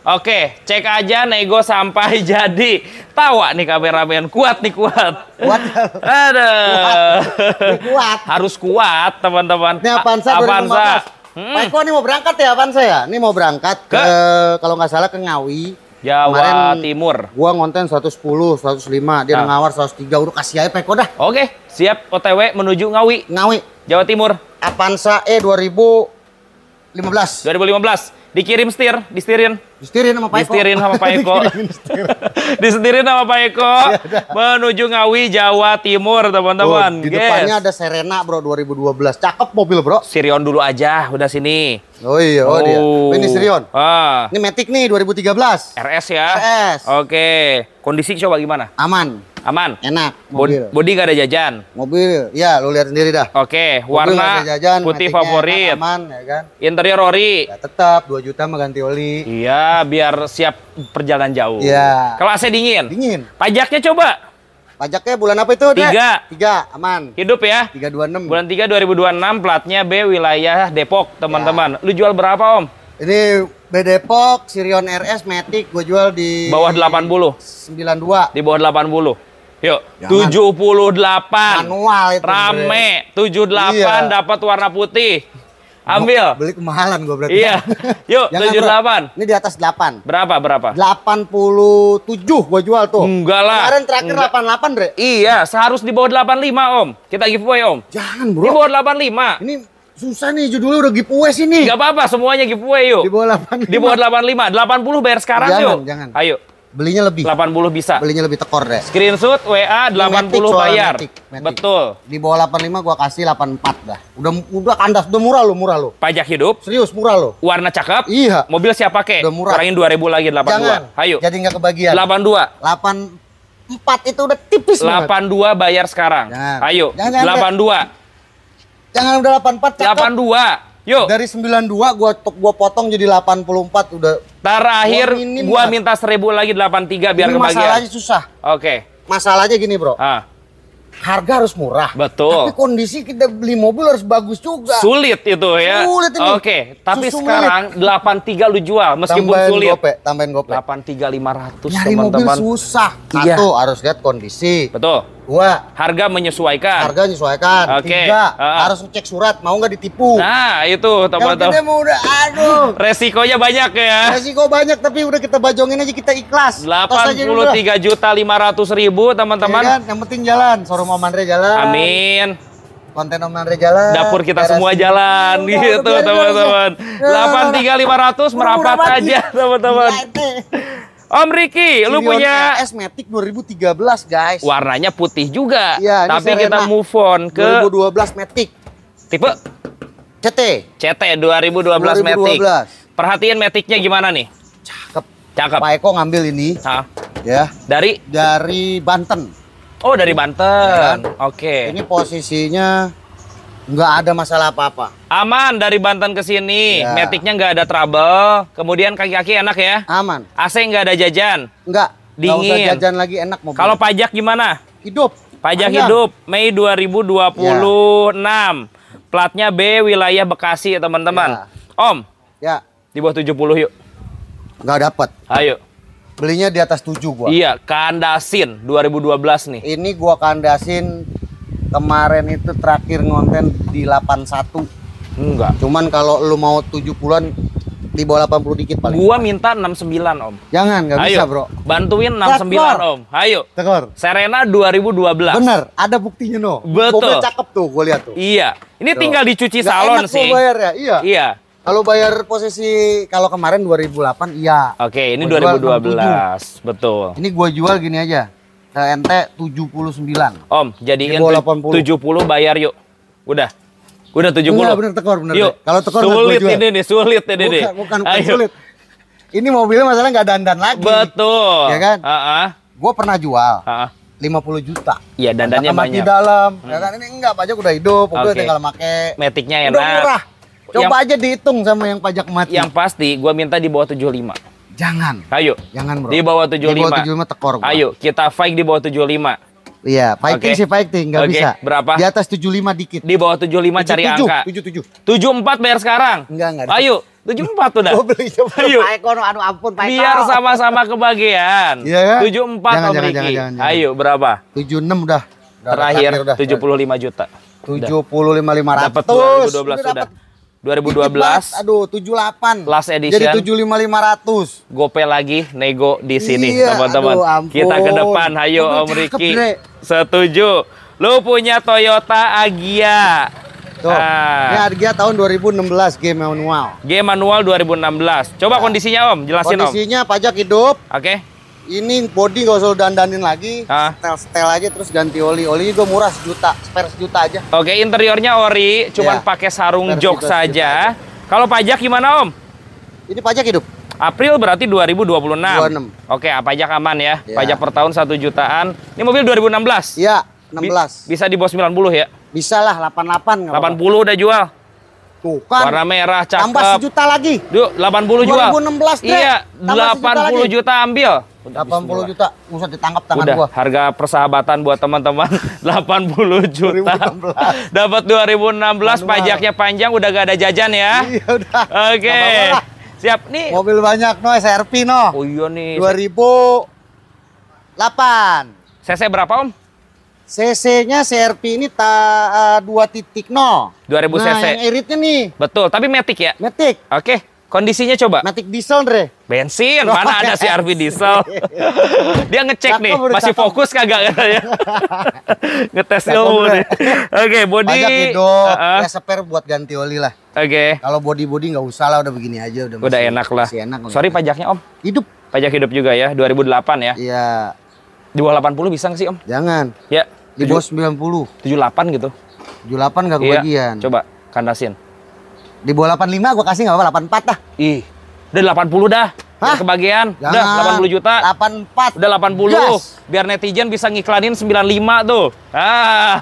Oke, cek aja nego sampai jadi. Tawa nih kameramen, kuat nih, kuat. Kuat. Aduh. Kuat. Harus kuat, teman-teman. Ini Avanza 2015. Pak Eko nih mau berangkat ya Avanza ya? Ini mau berangkat ke kalau nggak salah ke Ngawi. Jawa Kemarin Timur. Gua ngonten 110, 105, dia ngawar 103. Udah kasih aja Pak Eko dah. Oke, siap OTW menuju Ngawi, Ngawi. Jawa Timur. Avanza E 2015. 2015. Dikirim disetirin Disetirin sama Pak Eko. Disetirin sama Pak Eko. Disetirin sama Pak Eko. Menuju Ngawi, Jawa Timur, teman-teman. Di depannya ada Serena, Bro, 2012. Cakep mobil, Bro. Sirion dulu aja, udah sini. Oh iya, dia. Ini Sirion. Ini Matic nih 2013. RS ya. RS. Oke. Kondisi coba gimana? Aman. Aman. Enak mobil. Bodi nggak ada jajan. Mobil, ya lu lihat sendiri dah. Oke, Mobil nggak warna ada jajan, putih Matic-nya favorit. enak, aman, ya kan? Interior ori. Ya tetap 2 juta mah ganti oli. Iya, biar siap perjalanan jauh. Iya. Kalau AC dingin. Dingin. Pajaknya coba. Pajaknya bulan apa itu, Dek? 3. Aman. Hidup ya. 326. Bulan 3 2026, platnya B wilayah Depok, teman-teman. Lu jual berapa, Om? Ini B Depok, Sirion RS Matic gue jual di Bawah 80. 92. Di bawah 80. Yuk, Jangan. 78. Manual itu. Rame, 78 Iya. dapat warna putih. Ambil. Beli kemahalan gue berarti. Iya. Yuk, Jangan, 78. Bro. Ini di atas 8. Berapa? 87 gue jual tuh. Enggak lah. Kemarin terakhir Enggak. 88, Dre. Iya, seharus di bawah 85, Om. Kita giveaway, Om. Jangan, Di Bro. bawah 85. Ini susah nih judulnya udah giveaway sini. Enggak apa-apa, semuanya giveaway yuk. Di bawah 85. Di bawah 85. 80 bayar sekarang yuk. Jangan. Ayo. Belinya lebih. 80 bisa. Belinya lebih tekor, Dre. Screenshot WA 80 Matic soalnya, bayar. Matic. Betul. Di bawah 85 gua kasih 84 dah. Udah kandas, udah murah lo. Pajak hidup, Serius murah lo. warna cakep. Iya. Mobil siap pakai. Udah murah. Kurangin 2000 lagi 82. Jangan. Ayo. Jadi nggak kebagian. 82. 84 itu udah tipis banget. 82 bayar sekarang. Jangan. Ayo. Jangan, 82. Jangan udah 84 cakep. 82. Yuk. Dari 92 gua potong jadi 84 udah. Terakhir Gua minim gua lah. minta 1000 lagi 83 biar Ini kebagian. masalahnya susah. Oke. Masalahnya gini, Bro. Harga harus murah. Betul. Tapi kondisi kita beli mobil harus bagus juga. Sulit itu ya. Sulit ini. Oke, tapi Susu sekarang 83 lu jual meskipun sulit. Tambahin gope. 83.500 Nyari mobil teman-teman. susah. Iya. Satu, harus lihat kondisi. Betul. Dua, Harga menyesuaikan. harga menyesuaikan. Oke. Tiga, Ah. harus ngecek surat, mau nggak ditipu. Nah, itu Kalau kita teman-teman. mau udah, aduh. Resikonya banyak ya. Resiko banyak tapi udah kita bajongin aja, kita ikhlas. Tos aja dulu dah. 83.500.000 teman-teman. Ya kan? Yang penting jalan, showroom Om Andre jalan. Amin. Konten Om Andre jalan. Dapur kita Garasi. semua jalan Udah, gitu udah, teman-teman. udah. 83.500 merapat Murah aja banget. teman-teman. Om Ricky, lu Sirion punya RS Matic 2013, guys. warnanya putih juga. Iya, ini tapi Serena. kita move on ke 2012 Matic. tipe CT. CT 2012 Matic. 2012. Perhatiin Maticnya gimana nih? Cakep. Cakep. Pak Eko ngambil ini. Hah? Ya. Dari Banten. Oh, dari Banten. Ya, oke. Ini posisinya nggak ada masalah apa-apa. Aman dari Banten ke sini. Ya. Matic-nya nggak ada trouble. Kemudian kaki-kaki enak ya? Aman. AC nggak ada jajan? Nggak. Dingin. Nggak usah jajan lagi, enak mobil. Kalau pajak gimana? Hidup. Pajak hidup Mei 2026. Ya. Platnya B, wilayah Bekasi ya teman-teman. Ya. Om. Ya. Di bawah 70 yuk. Nggak dapat. Ayo. Belinya di atas 7 gua. Iya, kandasin 2012 nih. Ini gua kandasin kemarin itu terakhir ngonten di 81. Enggak. Cuman kalau lu mau 70-an di bawah 80 dikit paling. Gua minta 69, Om. Jangan, nggak bisa, Bro. Tekor. Bantuin 69, Om. Ayo. Tekor. Serena 2012. Bener, ada buktinya, no. Betul. Mobil cakep tuh, gua lihat tuh. Iya. Ini tuh. Tinggal dicuci Nggak salon enak sih. Bayar ya? Iya. Iya. Kalau bayar posisi kalau kemarin 2008 iya. Oke, ini gua 2012. Betul. Ini gua jual gini aja. Ente 79. Om, jadiin 70 bayar yuk. Udah 70. Enggak, bener tekor, bener. Yuk. Kalau tekor sulit ini nih, sulit ini nih. Bukan sulit. Ini mobilnya masalah nggak dandan lagi. Betul. Ya kan? Gua pernah jual. 50 juta. Iya, dandannya banyak. Di dalam. Ya kan ini enggak, pajak udah hidup, mobil tinggal make. Matic-nya udah enak. murah. Coba aja dihitung sama yang pajak mati. Yang pasti gua minta di bawah 75. Jangan. Ayo. Jangan, Bro. Di bawah 75. Di bawah 75 tekor gua. Ayo, kita fight di bawah 75. Iya, fighting sih fighting, nggak bisa. Berapa? Di atas 75 dikit. Di bawah 75 cari angka. 77. 74 bayar sekarang. Enggak. Ayo, 74 udah. Gua beli coba. Ayo. Pak Eko, aduh ampun, Pak Eko. Biar sama-sama kebagian. Iya kan? 74 Om Riki. Ayo, berapa? 76 udah. Terakhir 75 juta. 75.500. Dapat 2012 sudah. 2012. Aduh, 78. Last edition. Jadi 75.500. Gope lagi nego di sini, iya, teman-teman. Kita ke depan, ayo Om Riki. Setuju. Lu punya Toyota Agya. Tuh, ini Agya tahun 2016, G manual. G manual 2016. Coba kondisinya Om, jelasin Om. Kondisinya pajak hidup. Oke. Ini body nggak usah dandanin lagi, setel aja terus ganti oli. Oli juga murah sejuta, spare sejuta aja. Oke, interiornya ori, cuman pakai sarung jok saja. Kalau pajak gimana Om? Ini pajak hidup. April berarti 2026. 26. Oke, pajak aman ya. Pajak per tahun 1 jutaan. Ini mobil 2016. Iya, 16. Bisa di bawah 90 ya? Bisa lah, 88. 80 udah jual. Tuh kan. Warna merah cakep. Tambah sejuta lagi. Yuk, 80 jual. 2016 deh. Iya, 80 juta ambil. 80 juta, usah ditangkap tangan udah, gua. Harga persahabatan buat teman-teman 80 juta. Dapat 2016, pajaknya panjang, udah gak ada jajan ya. Iya udah. Oke. Siap nih. Mobil banyak no, SRP no. Oh iya nih. 2008. CC berapa Om? CC-nya CRP ini 2.0. 2000 cc. Nah, yang iritnya nih. Betul, tapi Matic ya? Matic. Oke. Kondisinya coba. Matic diesel, Dre. Bensin, mana ada CRV diesel. Dia ngecek nih, masih fokus kagak katanya. Ngetes ilmu nih. Oke, body. Pajak hidup, ya spare buat ganti oli lah. Oke. Kalau body nggak usah lah, udah begini aja. Udah enak lah. Enak, sorry pajaknya Om. Hidup. Pajak hidup juga ya, 2008 ya. Iya. Di bawah 80 bisa nggak sih Om? Jangan. Ya. Di bawah 90. 78 gitu. 78 nggak kebagian. Coba, kandasin. Di bawah 85 gua kasih nggak apa-apa, 84 dah. Ih, udah 80 dah. Biar kebagian. Jangan. Udah 80 juta. 84. Udah 80. Gas. Biar netizen bisa ngiklanin 95 tuh.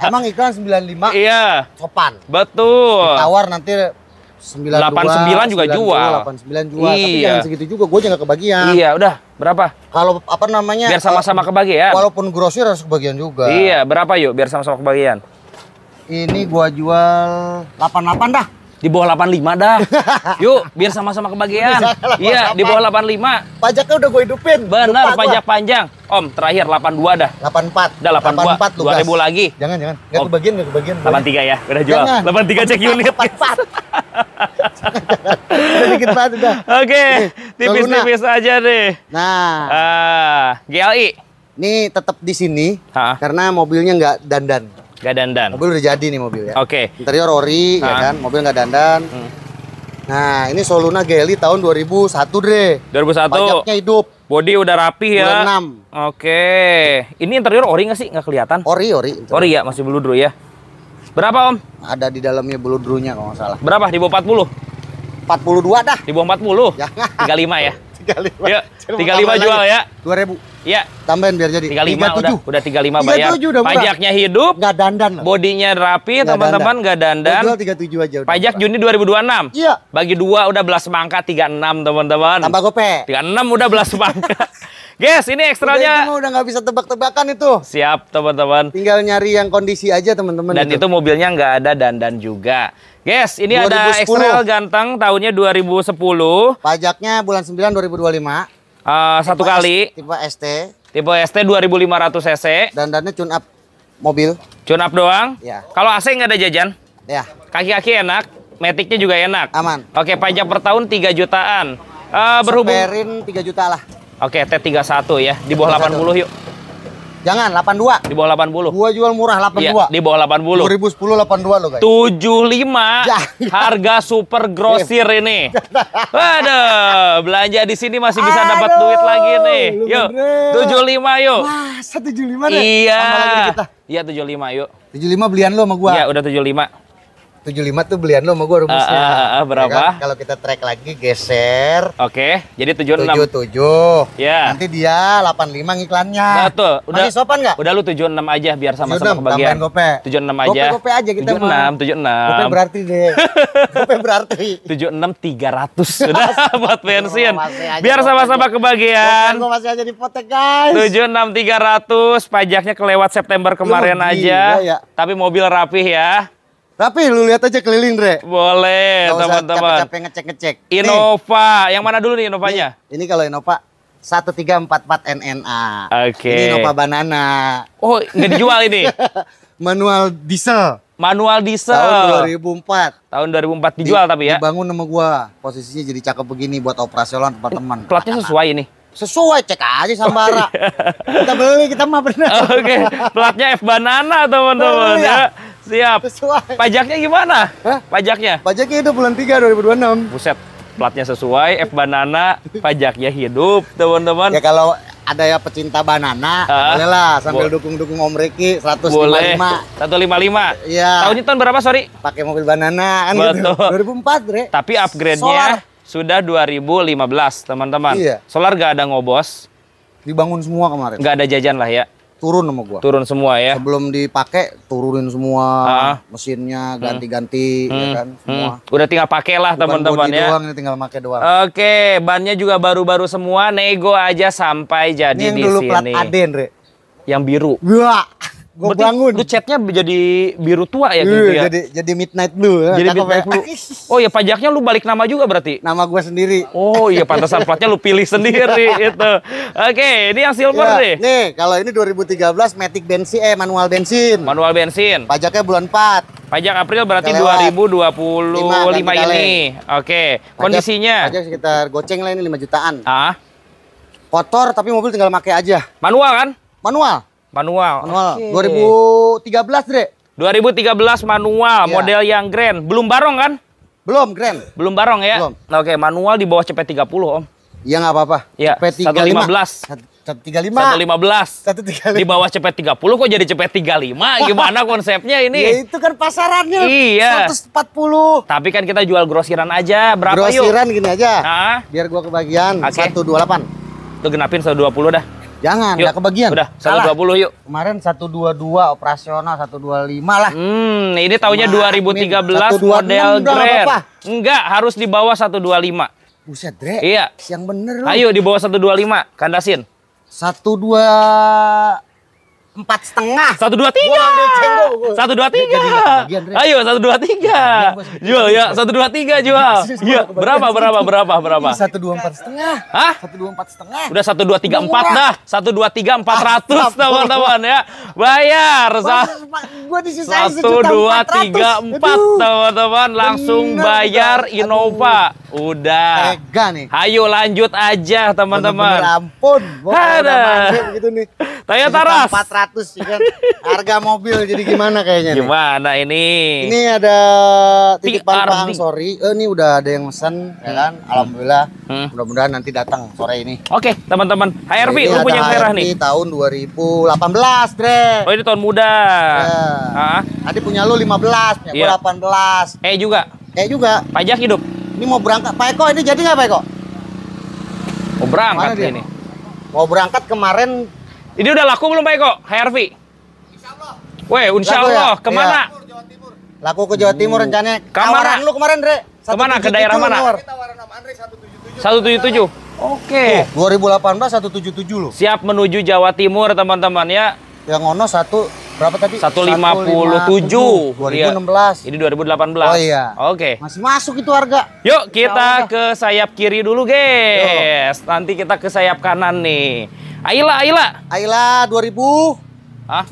Emang iklan 95? Iya. Sopan. Betul. Tawar nanti 89 juga jual. 89 jual. Tapi jangan segitu juga, gue jangan kebagian. Iya, udah. Berapa? Kalau apa namanya? Biar sama-sama kebagian. Walaupun grosir harus kebagian juga. Iya, berapa yuk biar sama-sama kebagian? Ini gua jual 88 dah. Di bawah 85 dah. Yuk, biar sama-sama kebagian. Iya, di bawah 85. Pajaknya udah gue hidupin. Benar, pajak panjang. Om, terakhir 82 dah. 84. Udah 82. 2.000 lagi. Jangan. Enggak kebagian. 83 ya. Udah jual. Jangan. 83 cek unit. 84. Udah dikit banget udah. Oke, tipis-tipis aja deh. Nah. GLI. Ini tetap di sini karena mobilnya nggak dandan. Gak dandan. Mobil udah jadi nih mobil ya. Oke. Interior ori ya kan, mobil nggak dandan. Nah, ini Soluna GLI tahun 2001, Dre. 2001. Pajaknya hidup. Body udah rapi ya. 26. Oke. Ini interior ori nggak sih? Nggak kelihatan. Ori. Ori ya, masih bludru ya. Berapa Om? Ada di dalamnya bludrunya kalau nggak salah. Berapa? Di bawah 40? 42 dah. Di bawah 40? Jangan. 35 ya? 35. Yuk, 35 jual ya. 2000. Ya. Tambahin biar jadi 35 udah 35 bayar. 37 udah murah. Pajaknya hidup. Nggak dandan loh. Bodinya rapi, teman-teman, nggak dandan. Jual 37 aja udah. Pajak murah. Juni 2026. Iya. Bagi 2 udah belas semangka 36, teman-teman. Tambah gope. 36 udah belas semangka. Guys, ini ekstranya. Udah nggak bisa tebak-tebakan itu. Siap, teman-teman. Tinggal nyari yang kondisi aja, teman-teman. Dan itu mobilnya nggak ada dandan juga. Guys, ini 2010. ada X-Trail ganteng tahunnya 2010. Pajaknya bulan 9 2025. Satu kali. Tipe ST. Tipe ST 2500 cc. Dandannya tune up mobil. Tune up doang. Ya. Kalau AC nggak ada jajan. Ya, Kaki-kaki enak. Matic-nya juga enak. aman. Oke, pajak per tahun 3 jutaan. Berhubung. Seperin 3 juta lah. Oke, T31 ya. Di bawah 80 yuk. Jangan 82. Di bawah 80. Gua jual murah 82. Iya, di bawah 80. 2010 82 loh, guys. 75 Jangan. harga super grosir ini. Waduh, belanja di sini masih bisa dapat Aduh, duit lagi nih. lu Yuk, bener. 75 yuk. Masa 75 deh? Iya. Tambah lagi di kita. Iya 75 yuk. 75 belian lo sama gua. Iya, udah 75. 75 tuh belian lo sama gua rumusnya. Berapa? Ya kan? Kalau kita track lagi geser Oke, jadi 76. 77. Ya. Nanti dia 85 ngiklannya. Betul. Udah Masih sopan nggak? Udah lu 76 aja biar sama-sama 76, kebagian. tambahin gope. 76 aja. Gope aja kita 76, 76. Gope berarti deh. Gope berarti. 76 300 sudah buat bensin. Masih aja Biar gope sama-sama aja. kebagian. Gua masih aja dipotek, guys. 76 300, pajaknya kelewat September kemarin Lu aja. gila ya. Tapi mobil rapih ya. Tapi lu lihat aja keliling, Dre. Boleh, Nggak usah teman-teman. capek-capek ngecek-ngecek. Innova, yang mana dulu nih Innovanya? Ini kalau Innova 1344 NNA. Oke. Ini Innova Banana. Oh, nggak dijual ini. Manual diesel. Manual diesel. Tahun 2004. Tahun 2004 dijual tapi ya. Dibangun sama gua. Posisinya jadi cakep begini buat operasional teman-teman. Platnya sesuai ini. Sesuai, cek aja Sambara. Kita beli, kita mah benar. Oke, platnya F Banana teman-teman Oh, iya. ya. Siap. Sesuai. Pajaknya gimana? Hah? Pajaknya? Pajaknya itu bulan 3 2026. Buset, platnya sesuai, F Banana, pajaknya hidup, teman-teman. Ya kalau ada ya pecinta banana, boleh lah sambil dukung-dukung Om Riki 155. Boleh. 155. Iya. Tahunnya tahun berapa, sorry? Pakai mobil banana kan Betul. gitu. 2004, Bre. Tapi upgrade-nya Solar. sudah 2015, teman-teman. Iya. Solar gak ada ngobos, Dibangun semua kemarin. gak ada jajan lah ya. Turun sama gua. Turun semua ya. Sebelum dipakai turunin semua, mesinnya ganti-ganti ya kan semua. Udah tinggal pakai lah Bukan teman-teman body ya. doang, ini tinggal pakai doang. Oke, bannya juga baru-baru semua, nego aja sampai jadi Ini yang di dulu sini. plat Aden, Re. Yang biru. Wah, gua Berarti bangun. lu catnya jadi biru tua ya gitu ya. Jadi midnight blue. Jadi Cakep midnight ya. blue. Oh ya, pajaknya lu balik nama juga berarti. Nama gua sendiri. Oh iya, pantesan platnya lu pilih sendiri itu. Oke, ini yang silver Ya, nih. nih, kalau ini 2013 Matic bensin manual bensin. Manual bensin. Pajaknya bulan 4. Pajak April berarti Nggak lewat. 2025 Lima, ini. Oke, kondisinya. Pajak sekitar goceng lah ini 5 jutaan. Ah, Kotor tapi mobil tinggal pakai aja. manual kan? Manual. Manual. Manual. Oke. 2013, Dre. 2013 manual, Iya. model yang grand. Belum barong kan? Belum, Grand. Belum barong ya? Belum. Oke, manual di bawah CP 30, Om. Iya nggak apa-apa. Iya, CP 115. 135. 115. 135. Di bawah CP 30 kok jadi CP 35? Gimana konsepnya Ya ini? itu kan pasarannya. Iya. 140. Tapi kan kita jual grosiran aja. Berapa yuk? Grosiran gini aja. Ah, Biar gua kebagian. Oke. 128. tuh genapin 120 dah. Jangan, Yuk. nggak kebagian. Udah, Salah. 120 yuk. Kemarin 122 operasional, 125 lah. Ini tahunnya Sama 2013 126 model udah nggak Grand. apa-apa. Enggak, harus di bawah 125. Buset, Dre. Iya. Yang bener lu. Ayo di bawah 125, kandasin. 124,5. 123. Gua ambil cenggo, gua. 123. Jadi nggak kebagian, Dre. Ayo 123. Jual ya, 123 jual. Iya, berapa? 124,5. Hah? 124,5. Udah 12344 Murah. dah. 123.400 teman-teman ya. Bayar. Gua disisain 12344 teman-teman, langsung Bener, bayar Bang. Innova. Udah. Tega nih. Ayo lanjut aja Bener-bener teman-teman. ampun. Gua kalau udah Ada. mandi begitu nih. Toyota Rush. 400 ya kan. Harga mobil jadi gimana kayaknya nih? Gimana ini? Ini ada titipan TRD. Pang sorry. Ini udah ada yang mesen ya kan. Alhamdulillah. Hmm. Mudah-mudahan nanti datang sore ini. Oke, teman-teman. HRV, Ini lu ada punya yang merah HRV nih. tahun 2018, Dre. Oh, ini tahun muda. Ya. Ah, Tadi punya lu 15, punya Iya. gua 18. juga. Juga Pajak hidup. ini mau berangkat. Pak Eko ini jadi nggak Pak Eko? Oh, berangkat ini. Mau berangkat kemarin. Ini udah laku belum Pak Eko? HRV? Insyaallah. Weh, insyaallah. Ya? Kemana? Iya. Laku ke Jawa Timur rencananya. Kemana? Lu kemarin, Dre. Kemana? Ke daerah mana? Tawaran sama Andre 177. 177. Oke. 2018 177 loh. Siap menuju Jawa Timur teman-teman ya. Yang ono berapa tadi? 157. 2016. Ini 2018. Oh iya. Oke. Masih masuk itu harga. Yuk kita ke sayap kiri dulu, guys. Nanti kita ke sayap kanan nih. Ayla 2000. Hah?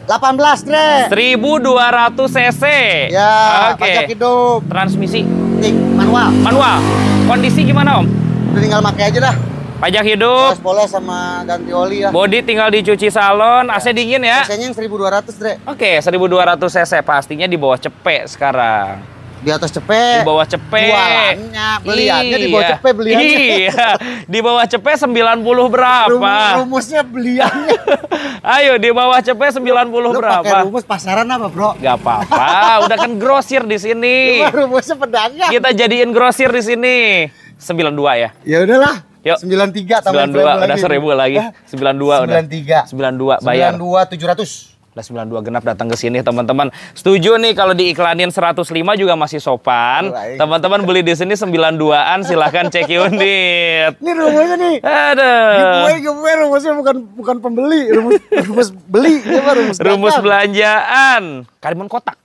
18, Dre. 1200 cc. Ya, pajak hidup. Transmisi manual. Kondisi gimana, Om? Udah tinggal pakai aja dah. Pajak hidup. Poles sama ganti oli ya. Bodi tinggal dicuci salon, AC dingin ya. AC-nya yang 1200, Dre. Oke, 1200 cc pastinya di bawah cepek sekarang. Di atas cepek. Di bawah cepek. Jualannya, beliannya di bawah cepek beliannya. Iya. Di bawah cepek 90 berapa? Rumusnya beliannya. Ayo di bawah cepek 90 berapa? Pakai rumus pasaran apa, Bro? Gak apa-apa, udah kan grosir di sini. Rumusnya pedagang. Kita jadiin grosir di sini. 92 ya. Ya udahlah. Yuk. 93 tambah 92 udah 1000 lagi. 92 udah. 93. 92 bayar. 92 700. Udah 92 genap datang ke sini teman-teman. Setuju nih kalau diiklanin 105 juga masih sopan. Teman-teman beli di sini 92-an silahkan cek unit. Ini rumusnya nih. Aduh. Giveaway rumusnya bukan pembeli, rumus beli, rumus belanjaan. Karimun kotak.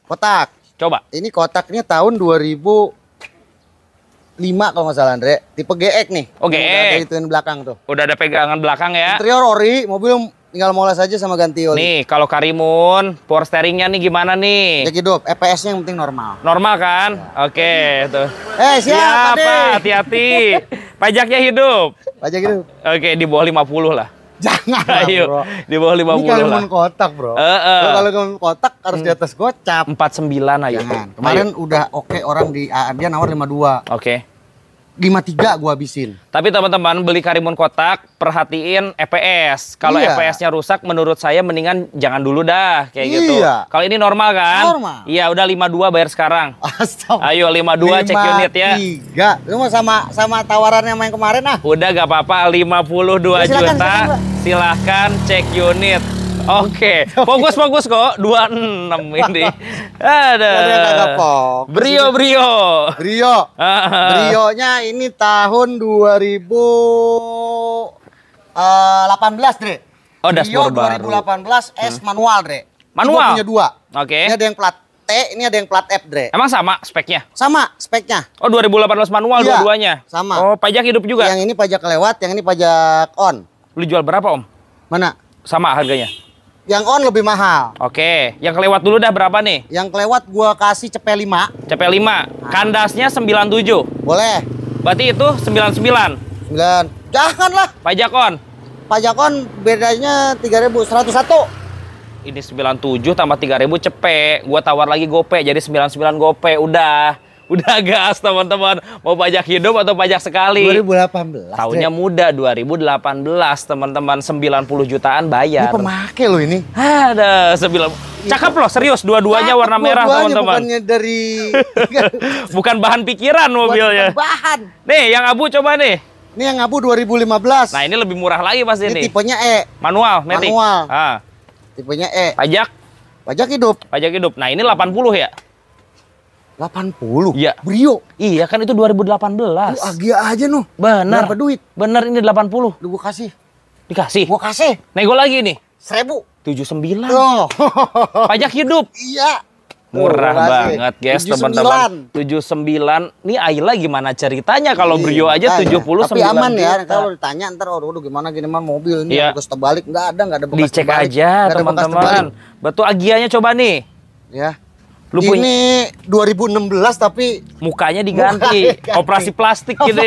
Coba. Ini kotaknya tahun 2005 kalau nggak salah, Andre. Tipe GX nih. Oh, GX. Udah ada ituin belakang tuh. Udah ada pegangan belakang ya. Interior ori, mobil tinggal moles aja sama ganti oli. Nih, kalau Karimun, power steeringnya nih gimana nih? Cek hidup, EPS-nya yang penting normal. Normal kan? Ya. Oke, tuh. Siap, Pak, hati-hati. Pajaknya hidup. Pajak hidup. Oke, di bawah 50 lah. Jangan, ayo, Bro. Di bawah 50 lah. Ini Karimun kotak, Bro. Kalau Karimun kotak harus di atas gocap. 49 ayo. Jangan. Kemarin udah oke orang dia nawar 52. Oke. 53 gua habisin. Tapi teman-teman beli Karimun kotak, perhatiin EPS. Kalau EPS-nya rusak menurut saya mendingan jangan dulu dah kayak gitu. Kalau ini normal kan? Normal. Iya, udah 52 bayar sekarang. Astaga. Ayo 52 cek unit ya. 53. Lu mau sama tawarannya yang kemarin ah? Udah gak apa-apa 52 juta. Silahkan cek unit. Oke, fokus kok 26 ini. Ada. Brio. Brionya ini tahun 2018, Dre. Oh, dashboard baru. 2018 S manual, Dre. Manual. Punya 2. Oke. Ini ada yang plat T, ini ada yang plat F, Dre. Emang sama speknya? Sama speknya. Oh, 2018 manual dua-duanya. Sama. Oh, pajak hidup juga. Yang ini pajak lewat, yang ini pajak on. Lu jual berapa, Om? Mana? Sama harganya. Yang on lebih mahal. Oke, yang kelewat dulu dah berapa nih? Yang kelewat gua kasih CP5. CP5. Kandasnya 97. Boleh. Berarti itu 99. 9. Janganlah. Pajak on. Pajak on bedanya 3.000, 101. Ini 97 tambah 3.000 cepet. Gua tawar lagi gope jadi 99 gope. Udah gas teman-teman. Mau pajak hidup atau pajak sekali? 2018. Tahunnya muda 2018 teman-teman 90 jutaan bayar. Ini pemakai loh ini. Ada 9. Cakep loh serius dua-duanya warna merah teman-teman. Bukannya dari bukan bahan pikiran mobilnya. Bukan bahan. Nih yang abu coba nih. Ini yang abu 2015. Nah ini lebih murah lagi pasti ini. Ini tipenya E. Manual, matic. Manual. Ah. Tipenya E. Pajak hidup. Pajak hidup. Nah ini 80 ya. 80? Iya. Brio? Iya kan itu 2018. Lu Agia aja noh. Benar. Berapa duit? Benar ini 80. Lu gua kasih. Dikasih? Gua kasih. Nego lagi nih. 1000. 79. Oh. Pajak hidup. Iya. Murah banget guys teman-teman. 79. Nih Ayla gimana ceritanya kalau Brio aja 70 tapi aman ya. juta. Kalau ditanya ntar waduh gimana mobil ini harus terbalik enggak ada bekas dicek terbalik. aja teman-teman. Betul Agianya coba nih. Ya. Lu ini 2016 tapi mukanya diganti. Operasi plastik gitu.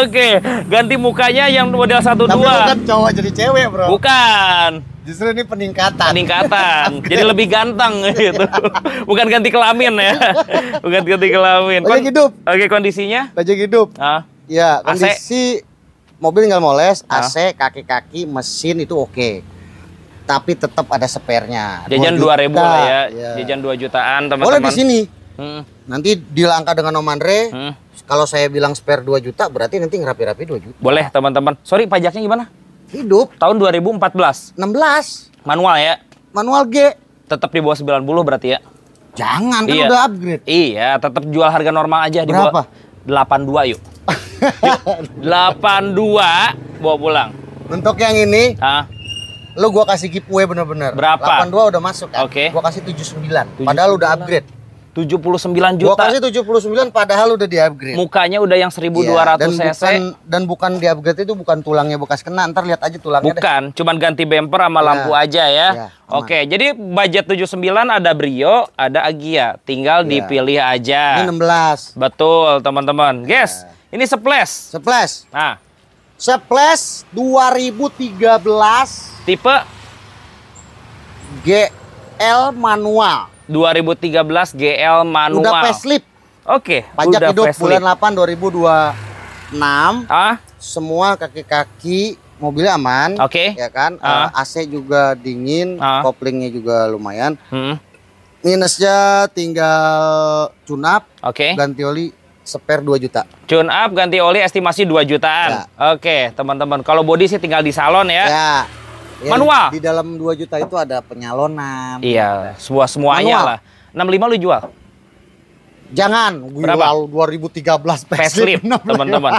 Oke, ganti mukanya yang model 12. Tapi bukan cowok jadi cewek, Bro. Bukan. Justru ini peningkatan. Jadi lebih ganteng gitu. Bukan ganti kelamin ya. Bukan ganti kelamin. Pajak hidup. Oke, kondisinya? Pajak hidup. Ya, kondisi mobil tinggal moles, AC, kaki-kaki, mesin itu oke. Tapi tetap ada spare-nya. Jajan 2.000 lah ya. Jajan 2 jutaan teman-teman. Boleh di sini. Nanti dilangkah dengan Om Andre. Kalau saya bilang spare 2 juta, berarti nanti ngerapi-rapi 2 juta. Boleh teman-teman. Sorry, pajaknya gimana? Hidup. Tahun 2014. 16. Manual ya? Manual G. Tetap di bawah 90 berarti ya? Jangan, kan Iya. udah upgrade. Iya, tetap jual harga normal aja. Berapa? 82 yuk. 82 bawa pulang. Untuk yang ini, Ah, lu gua kasih giveaway bener-bener. Berapa? 82 udah masuk kan? Oke. Gua kasih 79. Padahal udah upgrade. 79 Gua juta. kasih 79 padahal udah di-upgrade. Mukanya udah yang 1200 Iya, cc. dan bukan di-upgrade itu bukan tulangnya bekas kena. Ntar lihat aja tulangnya deh. Bukan, cuman ganti bumper sama lampu aja ya. Ya, aman. Oke, jadi budget 79 ada Brio, ada Agya. Tinggal Ya. dipilih aja. Ini 16. Betul, teman-teman. Guys, ini Splash. Splash. Nah, Splash 2013 tipe GL manual. 2013 GL manual. Udah facelift. Oke, Pajak udah hidup facelift. bulan 8 2026. Ah, Semua kaki-kaki mobilnya aman. Oke. Ya kan? Ah. AC juga dingin, Ah. koplingnya juga lumayan. hmm, Minusnya tinggal tune up, oke. ganti oli spare 2 juta. Tune up, ganti oli, estimasi 2 jutaan. Oke, teman-teman. Kalau body sih tinggal di salon ya. Ya. Manual? Di dalam 2 juta itu ada penyalonan. Iya, semuanya Manual. lah. 65 lu jual. Jangan, Berapa? 2013 Facelift, 65. teman-teman.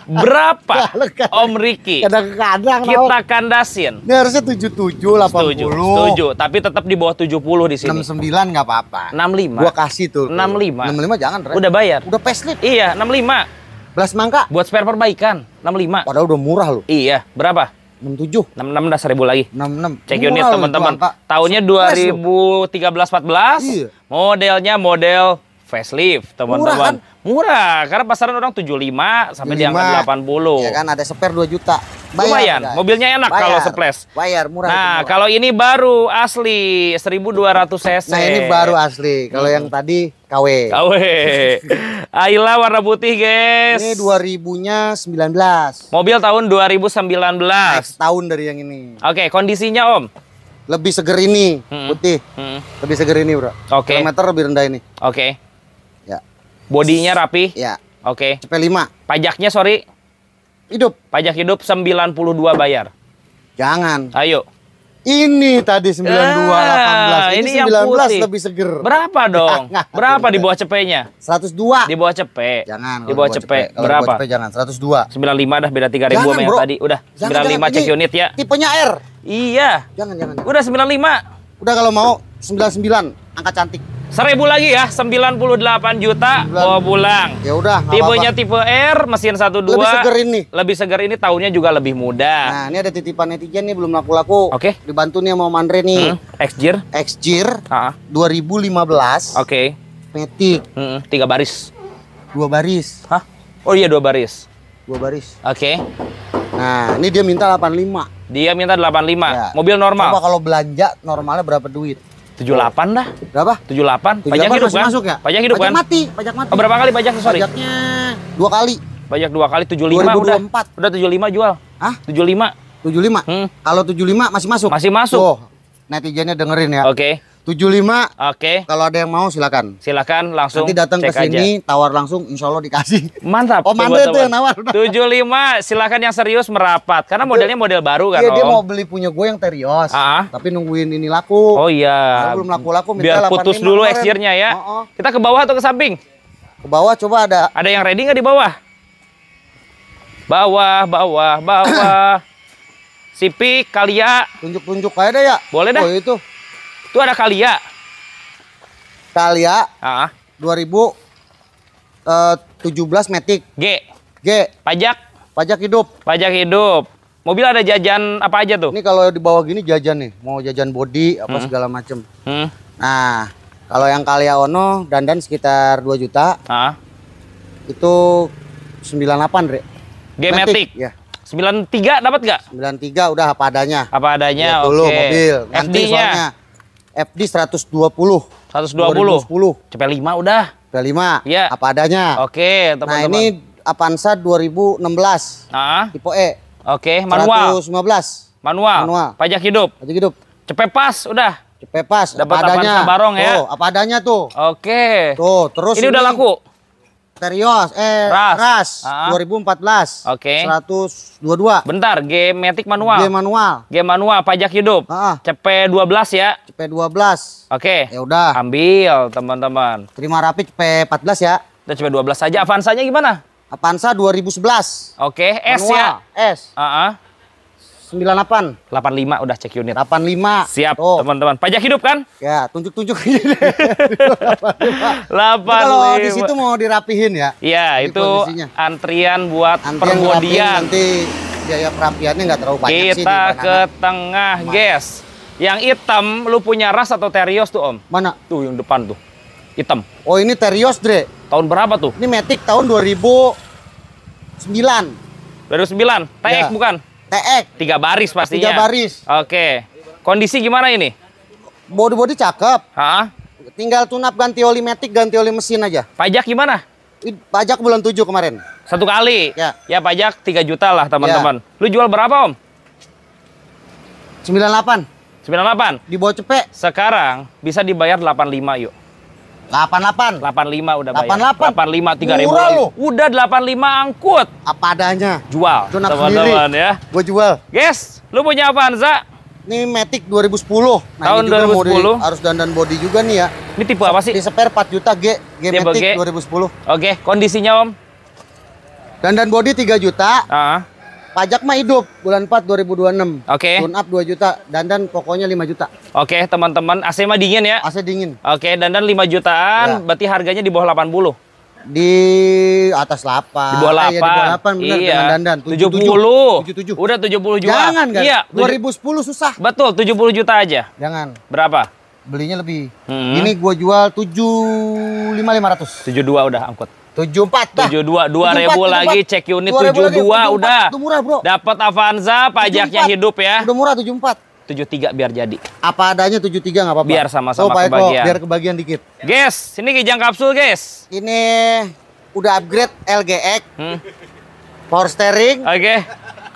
Berapa Om Ricky Kadang-kadang kita kandasin? ini harusnya 77, 80. Setuju. Tapi tetap di bawah 70 di sini. 69 nggak apa-apa. 65. Gua kasih tuh. 65. 65 jangan, Ren. Udah bayar. Udah facelift. Iya, 65. Belas mangka. Buat spare perbaikan, 65. Padahal udah murah loh. Iya, berapa? 67, 66 dah 1000 lagi. 66. Cek Murah unit loh teman-teman. itu angka. Tahunnya Sukses loh. 2013-14. Iya. Modelnya model facelift, teman-teman. Murah, Murah, karena pasaran orang 75 sampai di angka 80. Ya kan ada spare 2 juta. Lumayan, guys. mobilnya enak Bayar. kalau Splash. Bayar murah. itu Nah, murah. kalau ini baru asli 1200 cc. Nah, ini baru asli. Kalau yang tadi KW. KW. Ayla warna putih, guys. Ini 2000-nya 19. Mobil tahun 2019. Next tahun dari yang ini. Oke, kondisinya Om. Lebih seger ini, putih. Lebih seger ini, Bro. Oke. Kilometer lebih rendah ini. Oke. Ya. Bodinya rapi. Ya. Oke. CP5. Pajaknya sorry. Hidup. Pajak hidup 92 bayar. Jangan. Ayo. Ini tadi 92 18. Ini Ini yang 19 putih. lebih seger. Berapa dong? Jangan. Berapa di bawah cepenya? 102. Di bawah cepe. Jangan. Di bawah cepe. Kalau di Berapa? bawah cepe jangan. 102. 95 dah, beda 3.000 sama yang Bro. tadi. Udah, Jangan, 95 cek Ini unit ya. Tipenya R. Iya. Jangan. Udah 95. Udah kalau mau 99 angka cantik. 1000 lagi ya, 98 juta bawa pulang. Ya udah, nggak Tipenya apa-apa. tipe R, mesin 1.2. Lebih seger ini. Lebih segar ini, tahunnya juga lebih muda. Nah, ini ada titipan netizen nih belum laku-laku. Oke. Dibantu nih sama Om Andre nih. X-Gear. X-Gear Ah, 2015. oke. Matic 3 baris. 2 baris. Hah? Oh iya, 2 baris. 2 baris. Oke. Nah, ini dia minta 85. Dia minta 85. Ya. Mobil normal. Coba kalau belanja normalnya berapa duit? 78 dah. Berapa? 78. 78 Pajak hidup masih kan? masuk ya? Pajak hidup kan? Pajak mati. Oh, berapa kali pajaknya, sorry? Pajaknya 2 kali. Pajak 2 kali 75 udah. 2024. Udah 75 jual. Hah? 75. 75. Kalau 75 masih masuk. Masih masuk. Tuh, netizennya dengerin ya. Oke. 75 Oke. kalau ada yang mau silakan. Silakan langsung Nanti datang ke cek aja. sini, tawar langsung, insya Allah dikasih. Mantap. Om Andre tuh yang nawar. 75, silakan yang serius merapat. Karena modelnya model baru kan, Iya, dia Om? mau beli punya gue yang Terios. Ah. Tapi nungguin ini laku. Oh iya. Kalau belum laku-laku minta Biar 85 putus dulu kemarin. X-Gear-nya ya. Oh. Kita ke bawah atau ke samping? Ke bawah coba ada. Ada yang ready nggak di bawah? Bawah. Sipik, Kalia. Tunjuk-tunjuk aja deh ya. Boleh dah. Oh itu. Tuh ada Kalia. Kalia Ah, 2017 Matic G. G. Pajak hidup. hidup. Mobil ada jajan apa aja tuh? Ini kalau di bawah gini jajan nih. Mau jajan body apa segala macem. Nah, kalau yang Kalia Ono dandan sekitar 2 juta. Ah, Itu 98, Re. G Matic. Ya. 93 dapat nggak? 93 udah apa adanya. Apa adanya? Lihat dulu Oke. mobil. Nanti FD-nya soalnya FD 120. 120. 2010. CP5 udah. P5. Iya. Apa adanya. Oke, Nah, teman-teman. ini Avanza 2016. Ah, Tipe E. oke, manual. 115. Manual. Manual. Pajak hidup. Aja hidup. Cepet pas, udah. Cepet pas. Dapat apa adanya. Avanza Barong ya. Tuh, apa adanya tuh. Oke. Tuh, terus ini udah laku. Terios, Ras, 2014. Oke. 122. Bentar, G-Matic manual. G-manual, pajak hidup. CP12 ya. CP12. Oke. Ya udah. Ambil, teman-teman. Terima rapi CP14 ya. Udah CP12 saja. Avanza-nya gimana? Avanza 2011. Oke, S manual. ya. S. 98. 85 udah cek unit. 85. Siap, teman-teman. Pajak hidup kan? Ya, tunjuk-tunjuk. 85. Kalau di situ mau dirapihin ya. Iya, itu kondisinya. Antrian buat perbodian. Nanti biaya perapiannya nggak terlalu banyak sih. Kita ke tengah, guys. Yang hitam, lu punya Ras atau Terios tuh, Om? Mana? Tuh, yang depan tuh. Hitam. Oh, ini Terios, Dre. Tahun berapa tuh? Ini Matic tahun 2009. 2009? TX bukan? TX. 3 baris pastinya. 3 baris. Oke. Kondisi gimana ini? Bodi-bodi cakep. Hah? Tinggal tunap ganti oli Matic, ganti oli mesin aja. Pajak gimana? Pajak bulan 7 kemarin. 1 kali? Ya. Ya pajak 3 juta lah teman-teman. Ya. Lu jual berapa, Om? 98. 98? Di bawah cepet. Sekarang bisa dibayar 85 yuk. 88. 85 udah bayar. 88. 85 3.000 lagi. Udah 85 angkut. Apa adanya. Jual. Teman-teman ya. Gue jual. Guys, lu punya Avanza? Ini Matic 2010. Nah, tahun ini 2010. Harus dandan body juga nih ya. Ini tipe apa sih? Di spare 4 juta G Matic 2010. Oke, kondisinya, Om? Dandan body 3 juta. Pajak mah hidup bulan 4 2026. Oke. Tune up 2 juta, dandan pokoknya 5 juta. Oke, teman-teman, AC mah dingin ya? AC dingin. Oke, dandan 5 jutaan, berarti harganya di bawah 80. Di atas 8. Di bawah 8. Di bawah 8 benar dengan dandan. 70. Udah 70 juta. Jangan kan? Iya, 2010 susah. Betul, 70 juta aja. Jangan. Berapa? Belinya lebih. Ini gua jual 75.500. 72 udah angkut. 74 dah. 72 2.000 lagi cek unit 72 udah. Itu murah, Bro. Dapat Avanza, pajaknya 74. Hidup ya. Udah murah 74. 73 biar jadi. Apa adanya 73 nggak apa-apa. Biar sama-sama kebagian. Biar kebagian dikit. Guys, ini kijang kapsul, guys. Ini udah upgrade LGX. Power steering. Oke.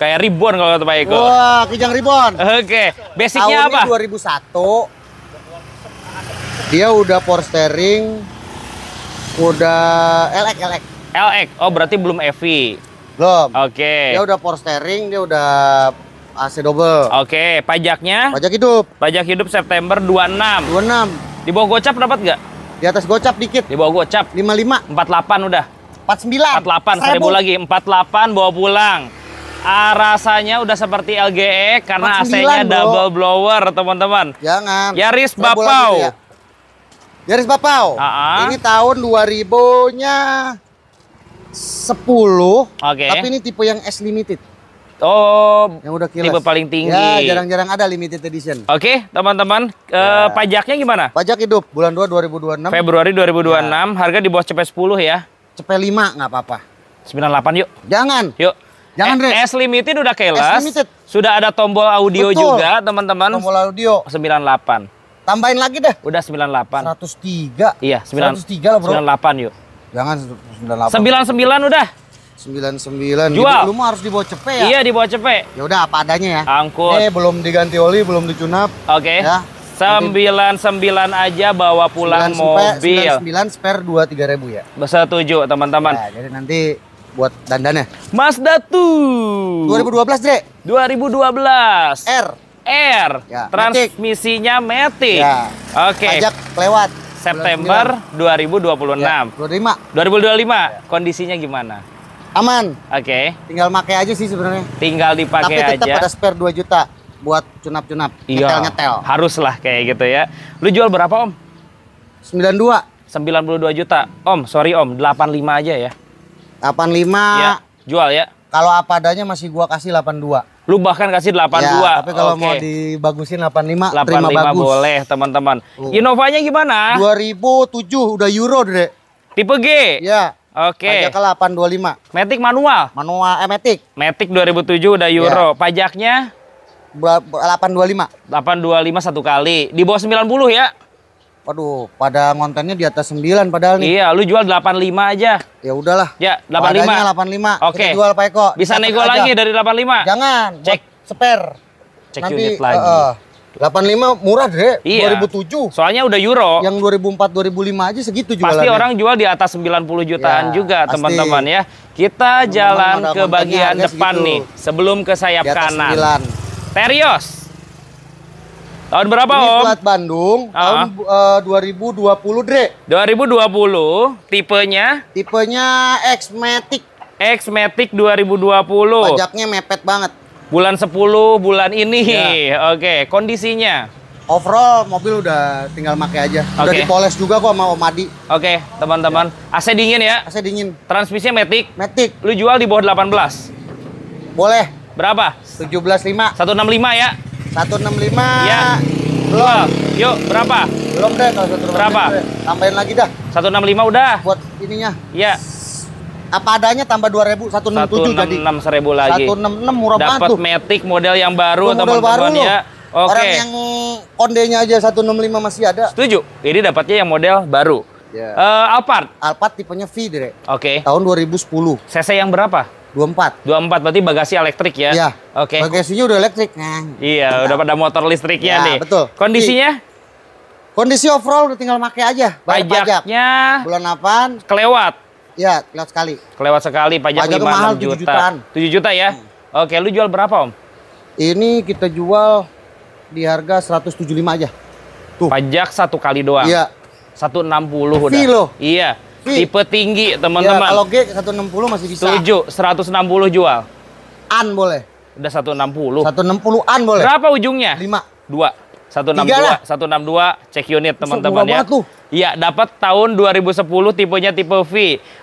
Kayak ribbon kalau kata Pak Eko. Wah, kijang ribbon. Oke. Basicnya apa? 2001. Dia udah power steering. Udah LX. Oh, berarti belum EV. Belum. Oke. Dia udah power steering, dia udah AC double. Oke, pajaknya? Pajak hidup. Pajak hidup September 26. 26. Di bawah gocap dapat nggak? Di atas gocap dikit. Di bawah gocap? 55. 48 udah. 49. 48, 1000 lagi. 48 bawa pulang. Rasanya udah seperti LGE karena AC-nya double blower, teman-teman. Jangan. Yaris Bapau. Yaris Bapau. Ini tahun 2000-nya 10. Oke. Tapi ini tipe yang S limited. Oh, yang udah kilas. Tipe paling tinggi. Ya, jarang-jarang ada limited edition. Oke, teman-teman. Pajaknya gimana? Pajak hidup bulan 2 2026. Februari 2026. Harga di bawah CP10 ya. CP5 nggak apa-apa. 98 yuk. Jangan. Yuk. Jangan, Dre. S limited udah kelas. Sudah ada tombol audio juga, teman-teman. Tombol audio. 98. Tambahin lagi deh. Udah 98. 103. Iya, 103 lah, Bro. 98 yuk. Jangan 98. 99 udah. 99. Jual. Lu mah harus dibawa cepet ya? Iya, dibawa cepet. Ya udah apa adanya ya. Angkut. Belum diganti oli, belum dicunap. Oke. Ya. 99 aja bawa pulang mobil. 99 spare 2-3 ribu ya. Setuju, teman-teman. Ya, jadi nanti buat dandannya. Mazda 2. 2012, Dre. 2012. R. Ya, transmisinya Matic. Ya. Oke. Pajak lewat. September 2026. Ya, 25. 2025. Kondisinya gimana? Aman. Oke. Tinggal pakai aja sih sebenarnya. Tinggal dipakai aja. Tapi tetap ada spare 2 juta buat cunap-cunap. Iya. Nyetel. Haruslah kayak gitu ya. Lu jual berapa, Om? 92. 92 juta. Om, sorry Om, 85 aja ya. 85. Ya, jual ya. Kalau apa adanya masih gua kasih 82. Lu bahkan kasih 82. Ya, tapi kalau mau dibagusin 85, terima bagus. Boleh, teman-teman. Innovanya gimana? 2007 udah Euro, Dre. Tipe G? Ya. Oke. Pajaknya 825. Matic manual? Matic. Matic 2007 udah Euro. Ya. Pajaknya? 825. 825 1 kali. Di bawah 90 ya? Waduh, pada ngontennya di atas 9 padahal nih. Iya, lu jual 85 aja. Ya udahlah. Ya, 85. Padanya 85. Oke. Kita jual Pak Eko. Bisa nego lagi dari 85. Jangan. Cek spare. Cek nanti, unit lagi. 85 murah, Dre. Iya. 2007. Soalnya udah Euro. Yang 2004 2005 aja segitu jualannya. Pasti orang jual di atas 90 jutaan Ya, juga, pasti. teman-teman ya. Kita jalan ada ke bagian kontennya depan segitu. nih, sebelum ke sayap Di atas kanan. 9. Terios. Tahun berapa, Ini Om? plat Bandung, tahun 2020, Dre. 2020, tipenya Tipenya X-Matic. X-Matic 2020. Pajaknya mepet banget. Bulan 10 bulan ini. Ya. Oke, kondisinya. Overall mobil udah tinggal pakai aja. Udah Oke. dipoles juga kok sama Om Adi. Oke, teman-teman. AC dingin ya. AC dingin. Transmisinya Matic. Matic, Lu jual di bawah 18. boleh. Berapa? 17.5. 165 ya. 165. Ya. Belum. Yuk, berapa? Belum deh kalau 165. Berapa? Dre. Tambahin lagi dah 165 udah. buat ininya. Ya. Apa adanya tambah 2.000, 167 jadi. 166.000 lagi. 166 murah banget Dapat tuh. Matic model yang baru, Model baru teman-teman loh. ya. Oke. Orang yang kondenya aja 165 masih ada. Setuju. Ini dapatnya yang model baru. Ya. Alphard. Alphard tipenya V, Dre. Oke. Tahun 2010. CC yang berapa? 24. 24 berarti bagasi elektrik ya? Iya. Oke. Bagasinya udah elektrik. Nah. Iya, udah pada motor listriknya Ya, nih. betul. Kondisinya? Kondisi overall udah tinggal pakai aja. Bayar pajak. Pajaknya Bulan 8, kelewat. ya kelewat sekali. Kelewat sekali, pajak Pajaknya 5 mahal, 6 7 juta. jutaan. 7 juta ya? Oke, lu jual berapa, Om? Ini kita jual di harga 175 aja. Tuh. Pajak 1 kali doang. Iya. 160 udah. V loh. Iya. V. Tipe tinggi, Ya, teman-teman. kalau G 160 masih bisa. Setuju, 160 jual. An boleh. Udah 160. 160 an boleh. Berapa ujungnya? 5. 2. 162, 162 cek unit teman-teman murah ya. banget tuh. Iya, dapat tahun 2010 tipenya tipe V.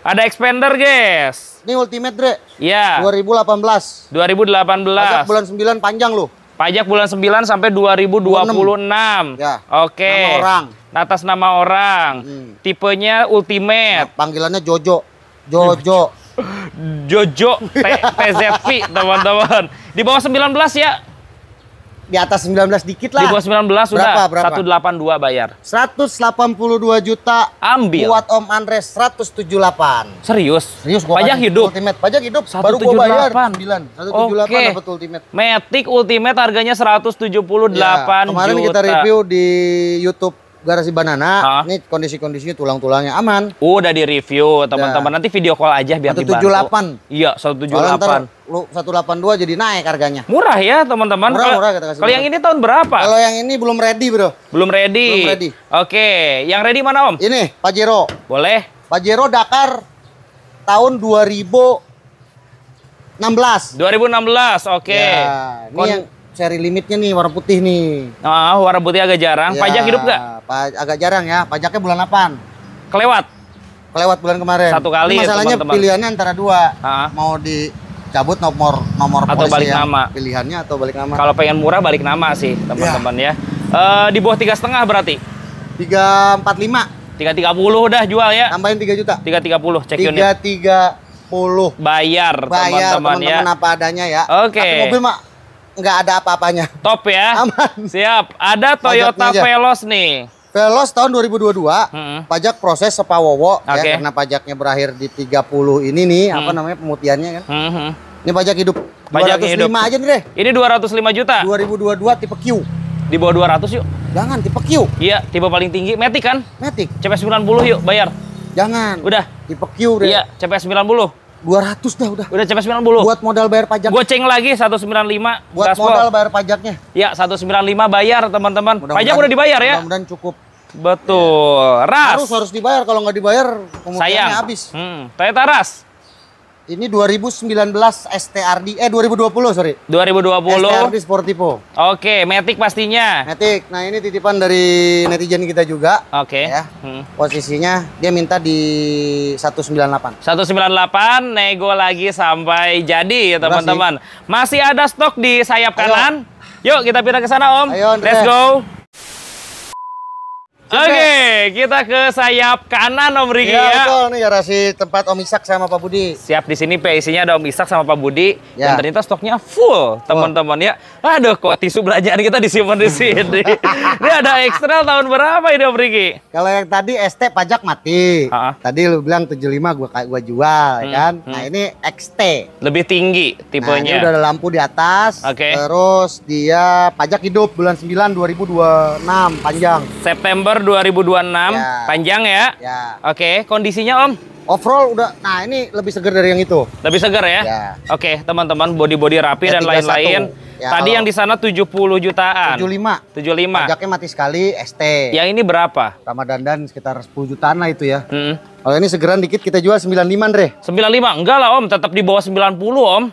Ada expander, guys. Ini Ultimate, Dre. Iya. 2018. 2018. Pajak bulan 9 panjang loh. Pajak bulan 9 sampai 2026. Ya. Oke. Nama orang. Atas nama orang. Tipenya Ultimate. Panggilannya Jojo. Jojo. Jojo TZV, teman-teman. Di bawah 19 ya. Di atas 19 dikit Di lah. bawah 19 sudah. Berapa? 182 bayar. 182 juta. Ambil. Buat Om Andres 178. Serius? Serius gua Pajak kasih hidup. Ultimate. Pajak hidup. Baru gua bayar 9. 178 Oke. dapat Ultimate. Matic Ultimate harganya 178 Ya, kemarin juta. kita review di YouTube Garasi Banana. Hah? Ini kondisi-kondisinya tulang-tulangnya aman. Udah di review, teman-teman. Nanti video call aja biar dibantu. 178. Iya, Kalau ntar 178. lu 182 jadi naik harganya. Murah ya, teman-teman. Murah, kita kasih Kalau murah. yang ini tahun berapa? Kalau yang ini belum ready, Bro. Belum ready. Belum ready. Oke, yang ready mana, Om? Ini Pajero. Boleh. Pajero Dakar tahun 2016. 2016. Oke. Ya, ini yang seri limitnya nih warna putih nih. Ah, warna putih agak jarang. Ya, Pajak hidup nggak? Agak jarang ya. Pajaknya bulan 8. Kelewat. Kelewat bulan kemarin. Satu kali Ini ya, masalahnya teman-teman. pilihannya antara dua. Ah. Mau dicabut nomor Atau polisi balik yang nama. Pilihannya atau balik nama. Kalau pengen murah balik nama sih, teman-teman ya. Di bawah 3,5 berarti. 345. 330 udah jual ya. Tambahin 3 juta. 330 cek unit. 330. Bayar, Bayar teman-teman ya. teman-teman apa adanya ya. Oke. Tapi mobil mah nggak ada apa-apanya. Top ya. Aman. Siap. Ada Toyota Pajaknya aja. Veloz nih. Veloz tahun 2022. Pajak proses sepawowo Oke. ya, karena pajaknya berakhir di 30 ini nih, apa namanya pemutihannya kan. Ini pajak hidup. Pajaknya 205 hidup. aja nih deh. Ini 205 juta. 2022 tipe Q. Di bawah 200 yuk. Jangan tipe Q. Iya, tipe paling tinggi. Matic kan? Matic. CPS 90 yuk, bayar. Jangan. Udah. Tipe Q deh. Iya, CPS 90. 200 dah udah. Udah CPS 90. Buat modal bayar pajak. Goceng lagi 195. Buat gaspol. modal bayar pajaknya. Ya, 195 bayar, teman-teman. Pajak Mudah-mudahan- udah dibayar ya? Mudah-mudahan cukup. Betul. Ras. Harus dibayar, kalau nggak dibayar pemutihannya Sayang. habis. Toyota Ras. Ini 2019 STRD 2020 sorry. 2020. STRD Sportivo. Oke, Matic pastinya. Matic. Nah, ini titipan dari netizen kita juga. Oke. Ya. Posisinya dia minta di 198. 198 nego lagi sampai jadi ya teman-teman. Masih ada stok di sayap kanan. Yuk kita pindah ke sana Om. Ayo, Andre. Let's go. Oke, kita ke sayap kanan Om Riki ya. ya. Betul, nih garasi tempat Om Isak sama Pak Budi. Siap, di sini PIC-nya ada Om Isak sama Pak Budi. Ya. Dan ternyata stoknya full, teman-teman ya. Aduh, kok tisu belanjaan kita disimpan di sini. Ini ada eksternal tahun berapa ini Om Riki? Kalau yang tadi ST pajak mati. Tadi lu bilang 75 gua jual, ya kan? Nah, ini XT. Lebih tinggi Nah, tipenya. ini udah ada lampu di atas. Oke. Terus dia pajak hidup bulan 9 2026 panjang. September 2026, Ya. panjang ya. Ya. Oke, kondisinya Om? Overall udah, nah ini lebih seger dari yang itu. Lebih segar ya? Ya. Oke, teman-teman, body-body rapi Ya, dan 31. lain-lain. Ya, Tadi kalau- yang di sana 70 jutaan. 75. 75. Pajaknya mati sekali ST. Yang ini berapa? Ramadan dan sekitar 10 jutaan lah itu ya. Hmm. Kalau ini segeran dikit kita jual 95, Andre. 95? Enggak lah Om, tetap di bawah 90 Om.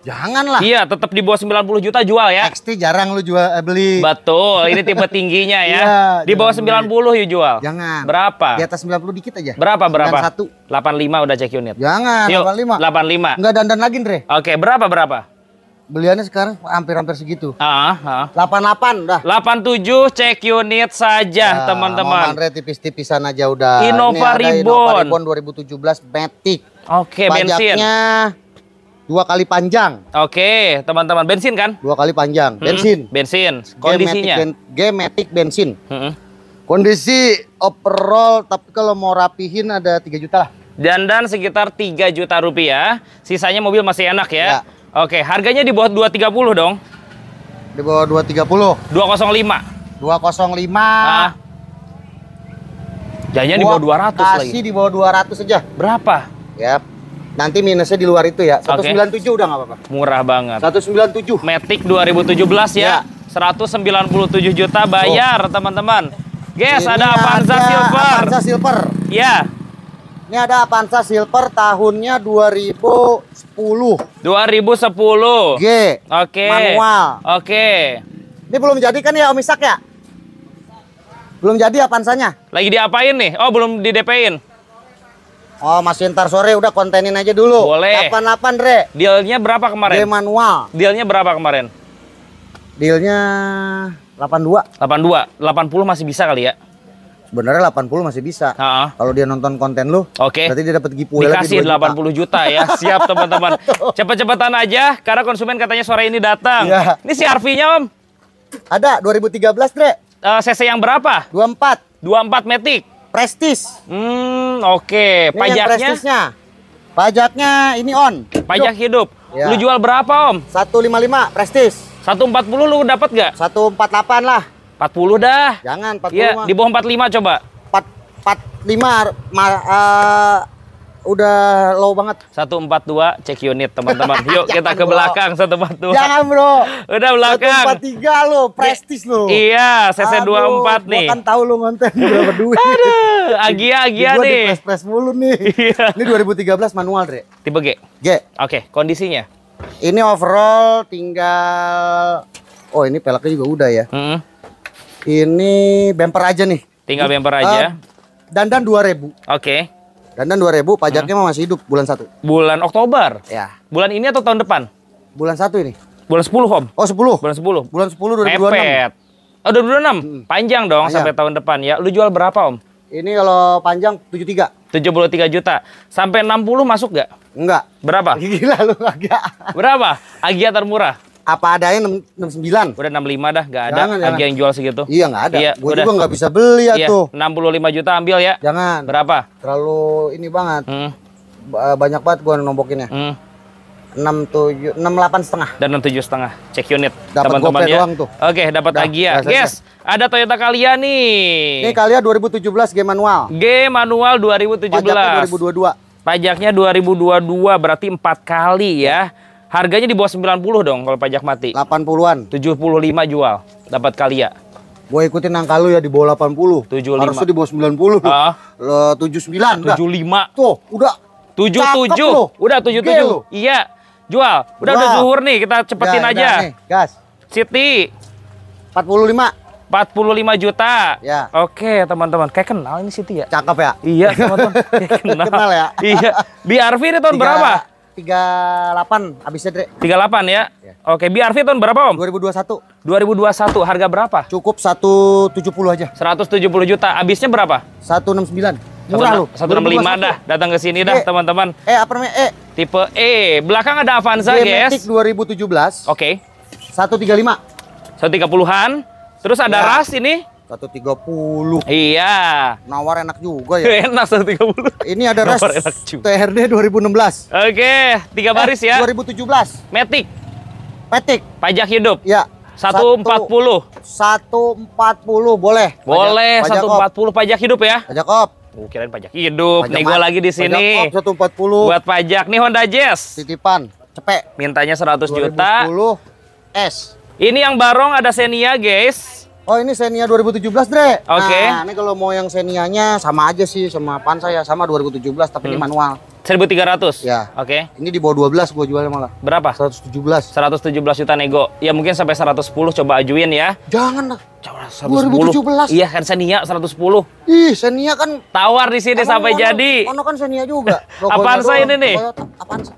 Janganlah. Iya, tetap di bawah 90 juta jual ya. XT jarang lu beli. Betul, ini tipe tingginya ya. Iya, Di bawah jangan 90 yuk jual. Jangan. Berapa? Di atas 90 dikit aja. Berapa? 91. 85 udah cek unit. Jangan, Yuk, 85. 85. Enggak dandan lagi, Andre. Oke, berapa? Beliannya sekarang hampir segitu. 88 88 udah. 87 cek unit saja, teman-teman. Andre tipis-tipisan aja udah. Innova Ini ada Ribbon. Innova Ribbon 2017 Matic. Oke, bensin. Pajaknya 2 kali panjang. Oke, teman-teman, bensin kan? 2 kali panjang. Bensin. Bensin. Kondisinya? G-Matic bensin. Mm-mm. Kondisi overall, tapi kalau mau rapihin ada 3 juta lah. Dan sekitar 3 juta rupiah. Sisanya mobil masih enak ya. Ya. Oke, harganya di bawah 230 dong. Di bawah 230. 205. 205. Ah. Jangan di bawah 200 lagi. Kasih di bawah 200 aja. Berapa? Ya. Nanti minusnya di luar itu ya. 197 udah nggak apa-apa. Murah banget. 197. Matic 2017 ya. 197 juta bayar, teman-teman. Guys, Ini ada Avanza Silver. Avanza Silver. Ya, Ini ada Avanza Silver tahunnya 2010. 2010. G. Oke. Manual. Oke. Ini belum jadi kan ya Om Isak ya? Belum jadi Avanzanya? Lagi diapain nih? Oh, belum di DP-in. Oh, masih ntar sore udah kontenin aja dulu. Boleh. 88, Re. Dealnya berapa G kemarin? manual. Dealnya berapa kemarin? Dealnya 82. 82. 80 masih bisa kali ya? Sebenarnya 80 masih bisa. Heeh. Kalau dia nonton konten lu, Oke. berarti dia dapat giveaway Dikasih lagi 2 80 juta ya. Siap, teman-teman. Cepet-cepetan aja karena konsumen katanya sore ini datang. Iya. Ini CR-V-nya, Om. Ada 2013, Dre. CC yang berapa? 24. 24 Matic. Prestige. Oke. Ini yang Pajaknya? Prestige-nya. Pajaknya ini on. Pajak hidup. Ya. Lu jual berapa, Om? 155 Prestige. 140 lu dapat gak? 148 lah. 40 dah. Jangan 45. Iya, di bawah 45 coba. 45 udah low banget. 142 cek unit, teman-teman. Yuk kita ke Jangan, belakang 142. Jangan, Bro. Udah belakang. 143 lo, Prestige lo. Iya, CC 24 Aduh, nih. Gua kan tahu lo ngonten berapa duit. Aduh, Agia Gua di nih. press mulu nih. Iya. Ini 2013 manual, Dre. Tipe G. G. Oke, kondisinya. Ini overall tinggal. Oh, ini peleknya juga udah ya. Ini bumper aja nih. Tinggal bumper aja. Dandan 2000. Oke. Dandan 2000, pajaknya mah masih hidup bulan 1. Bulan Oktober. Ya. Bulan ini atau tahun depan? Bulan 1 ini. Bulan 10, Om. Oh, 10. Bulan 10. Bulan 10 2026. Mepet. Oh, 2026. Panjang dong Panjang. sampai tahun depan ya. Lu jual berapa, Om? Ini kalau panjang 73. 73 juta. Sampai 60 masuk gak? Enggak. Berapa? Gila lu agak. Berapa? Agia termurah. Apa adanya 69. Udah 65 dah, gak ada. Jangan. Agia yang jual segitu. Iya, enggak ada. Iya, Gue udah. juga enggak bisa beli ya Iya, tuh. 65 juta ambil ya. Jangan. Berapa? Terlalu ini banget. Banyak banget gua nombokinnya. 67 68 setengah. Dan 67,5 cek unit, Dapat teman-teman gopay ya. doang tuh. Oke, dapat Dah, Agia. biasa Guys, ada Toyota Calya nih. Ini Calya 2017 G manual. G manual 2017. Pajaknya 2022. Pajaknya 2022, berarti 4 kali ya. Harganya di bawah 90 dong kalau pajak mati. 80-an. 75 jual, dapat Calya. Gue ikutin angka lu ya di bawah 80. 75. Harusnya di bawah 90 tuh. Ah. 79 udah. 75. Tuh, udah. 77. Cakep lu. Udah Gede 77. lu. Iya. Jual. Udah zuhur nih, kita cepetin Ya, aja. udah nih, gas. City 45. 45 juta. Ya. Oke, teman-teman. Kayak kenal ini City ya? Cakep ya? Iya, teman-teman. Kayak kenal. Kenal ya? Iya. BRV ini tahun berapa? 38 habisnya, Dre. 38 ya? Ya. Oke, BRV tahun berapa, Om? 2021. 2021 harga berapa? Cukup 170 aja. 170 juta. Habisnya berapa? 169. Murah loh. 165 dah. Datang ke sini dah, teman-teman. Apa namanya? Tipe E. Belakang ada Avanza, guys. Matic 2017. Oke. 135. 130-an. Terus ada Ya. ras ini. 130. Iya. Nawar enak juga ya. Enak 130. Ini ada ras Nawar enak juga. TRD 2016. Oke, 3 baris ya. 2017. Matic. Matic. Pajak hidup. Ya. 140. 140 boleh. Boleh, Pajak 140 pajak hidup ya. Pajak op. Kirain pajak hidup. Pajak Nego lagi di sini. Pajak op 140. Buat pajak nih Honda Jazz. Titipan. Cepet. Mintanya 100 juta. 2010 S. Ini yang barong ada Xenia, guys. Oh, ini Xenia 2017, Dre. Oke. Nah, ini kalau mau yang Xenia-nya sama aja sih sama Avanza ya, sama 2017 tapi ini manual. 1.300. Ya. Oke. Ini di bawah 12 gua jualnya malah. Berapa? 117. 117 juta nego. Ya mungkin sampai 110 coba ajuin ya. Jangan lah. Coba 2017. Iya kan Xenia 110. Ih, Xenia kan Tawar di sini sampai jadi. Ono kan Xenia juga. Avanza ini nih. Avanza.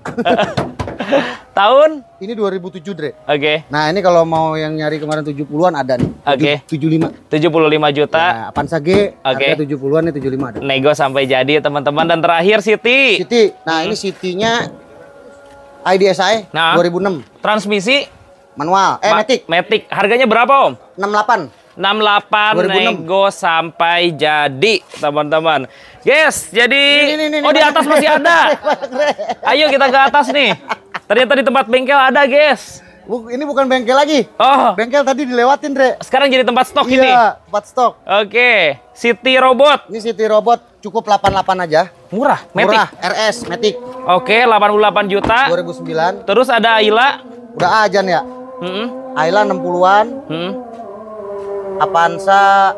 Tahun? Ini 2007, Dre. Oke. Nah, ini kalau mau yang nyari kemarin 70-an ada nih. Oke. 75. 75 juta. Nah, Avanza G Oke. harga 70-an nih 75 ada. Nego sampai jadi teman-teman. Dan terakhir City. City. Nah, ini City-nya IDSI Nah. 2006. Transmisi Manual. Matic Matic. Harganya berapa, Om? 68. 68 2006. nego sampai jadi, teman-teman. Guys, jadi Ini, oh di atas masih ada. Ayo kita ke atas nih. Ternyata di tempat bengkel ada, guys. Ini bukan bengkel lagi. Oh, Bengkel tadi dilewatin, Dre. sekarang jadi tempat stok ini. Iya, tempat stok. Oke, City Robot. Ini City Robot cukup 88 aja. Murah, Matic. Murah, RS, Matic. Oke, 88 juta. 2009. Terus ada Ayla. Udah ajan ya. Ayla 60-an, Avanza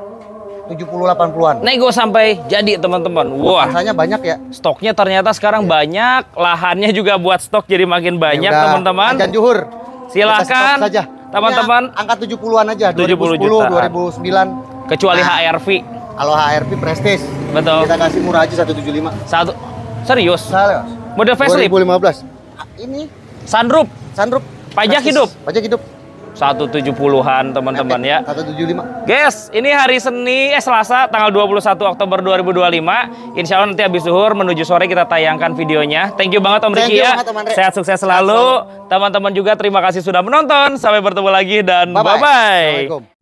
70-80-an. Nego sampai jadi, teman-teman. Wah, Avanzanya banyak ya. stoknya ternyata sekarang banyak. Lahannya juga buat stok jadi makin banyak, Ya udah, teman-teman. Ajan Juhur. Silakan, Kita stop saja. teman-teman. Ini angka 70-an aja. 70 2010, jutaan. 2009. Kecuali Nah. HRV. Kalau HRV Prestige. Betul. Kita kasih murah aja 175. Satu. Serius? Salah. Model facelift. 2015. Ini Sunroof. sunroof. Pajak Prestige. hidup. Pajak hidup. 170-an, teman-teman ya. 175. Guys, ini hari Selasa tanggal 21 Oktober 2025. Insya Allah nanti habis zuhur menuju sore kita tayangkan videonya. Thank you banget Om Thank Riki you ya. banget, Om Andre. Sehat sukses selalu. Teman-teman juga terima kasih sudah menonton. Sampai bertemu lagi dan bye-bye. Assalamualaikum.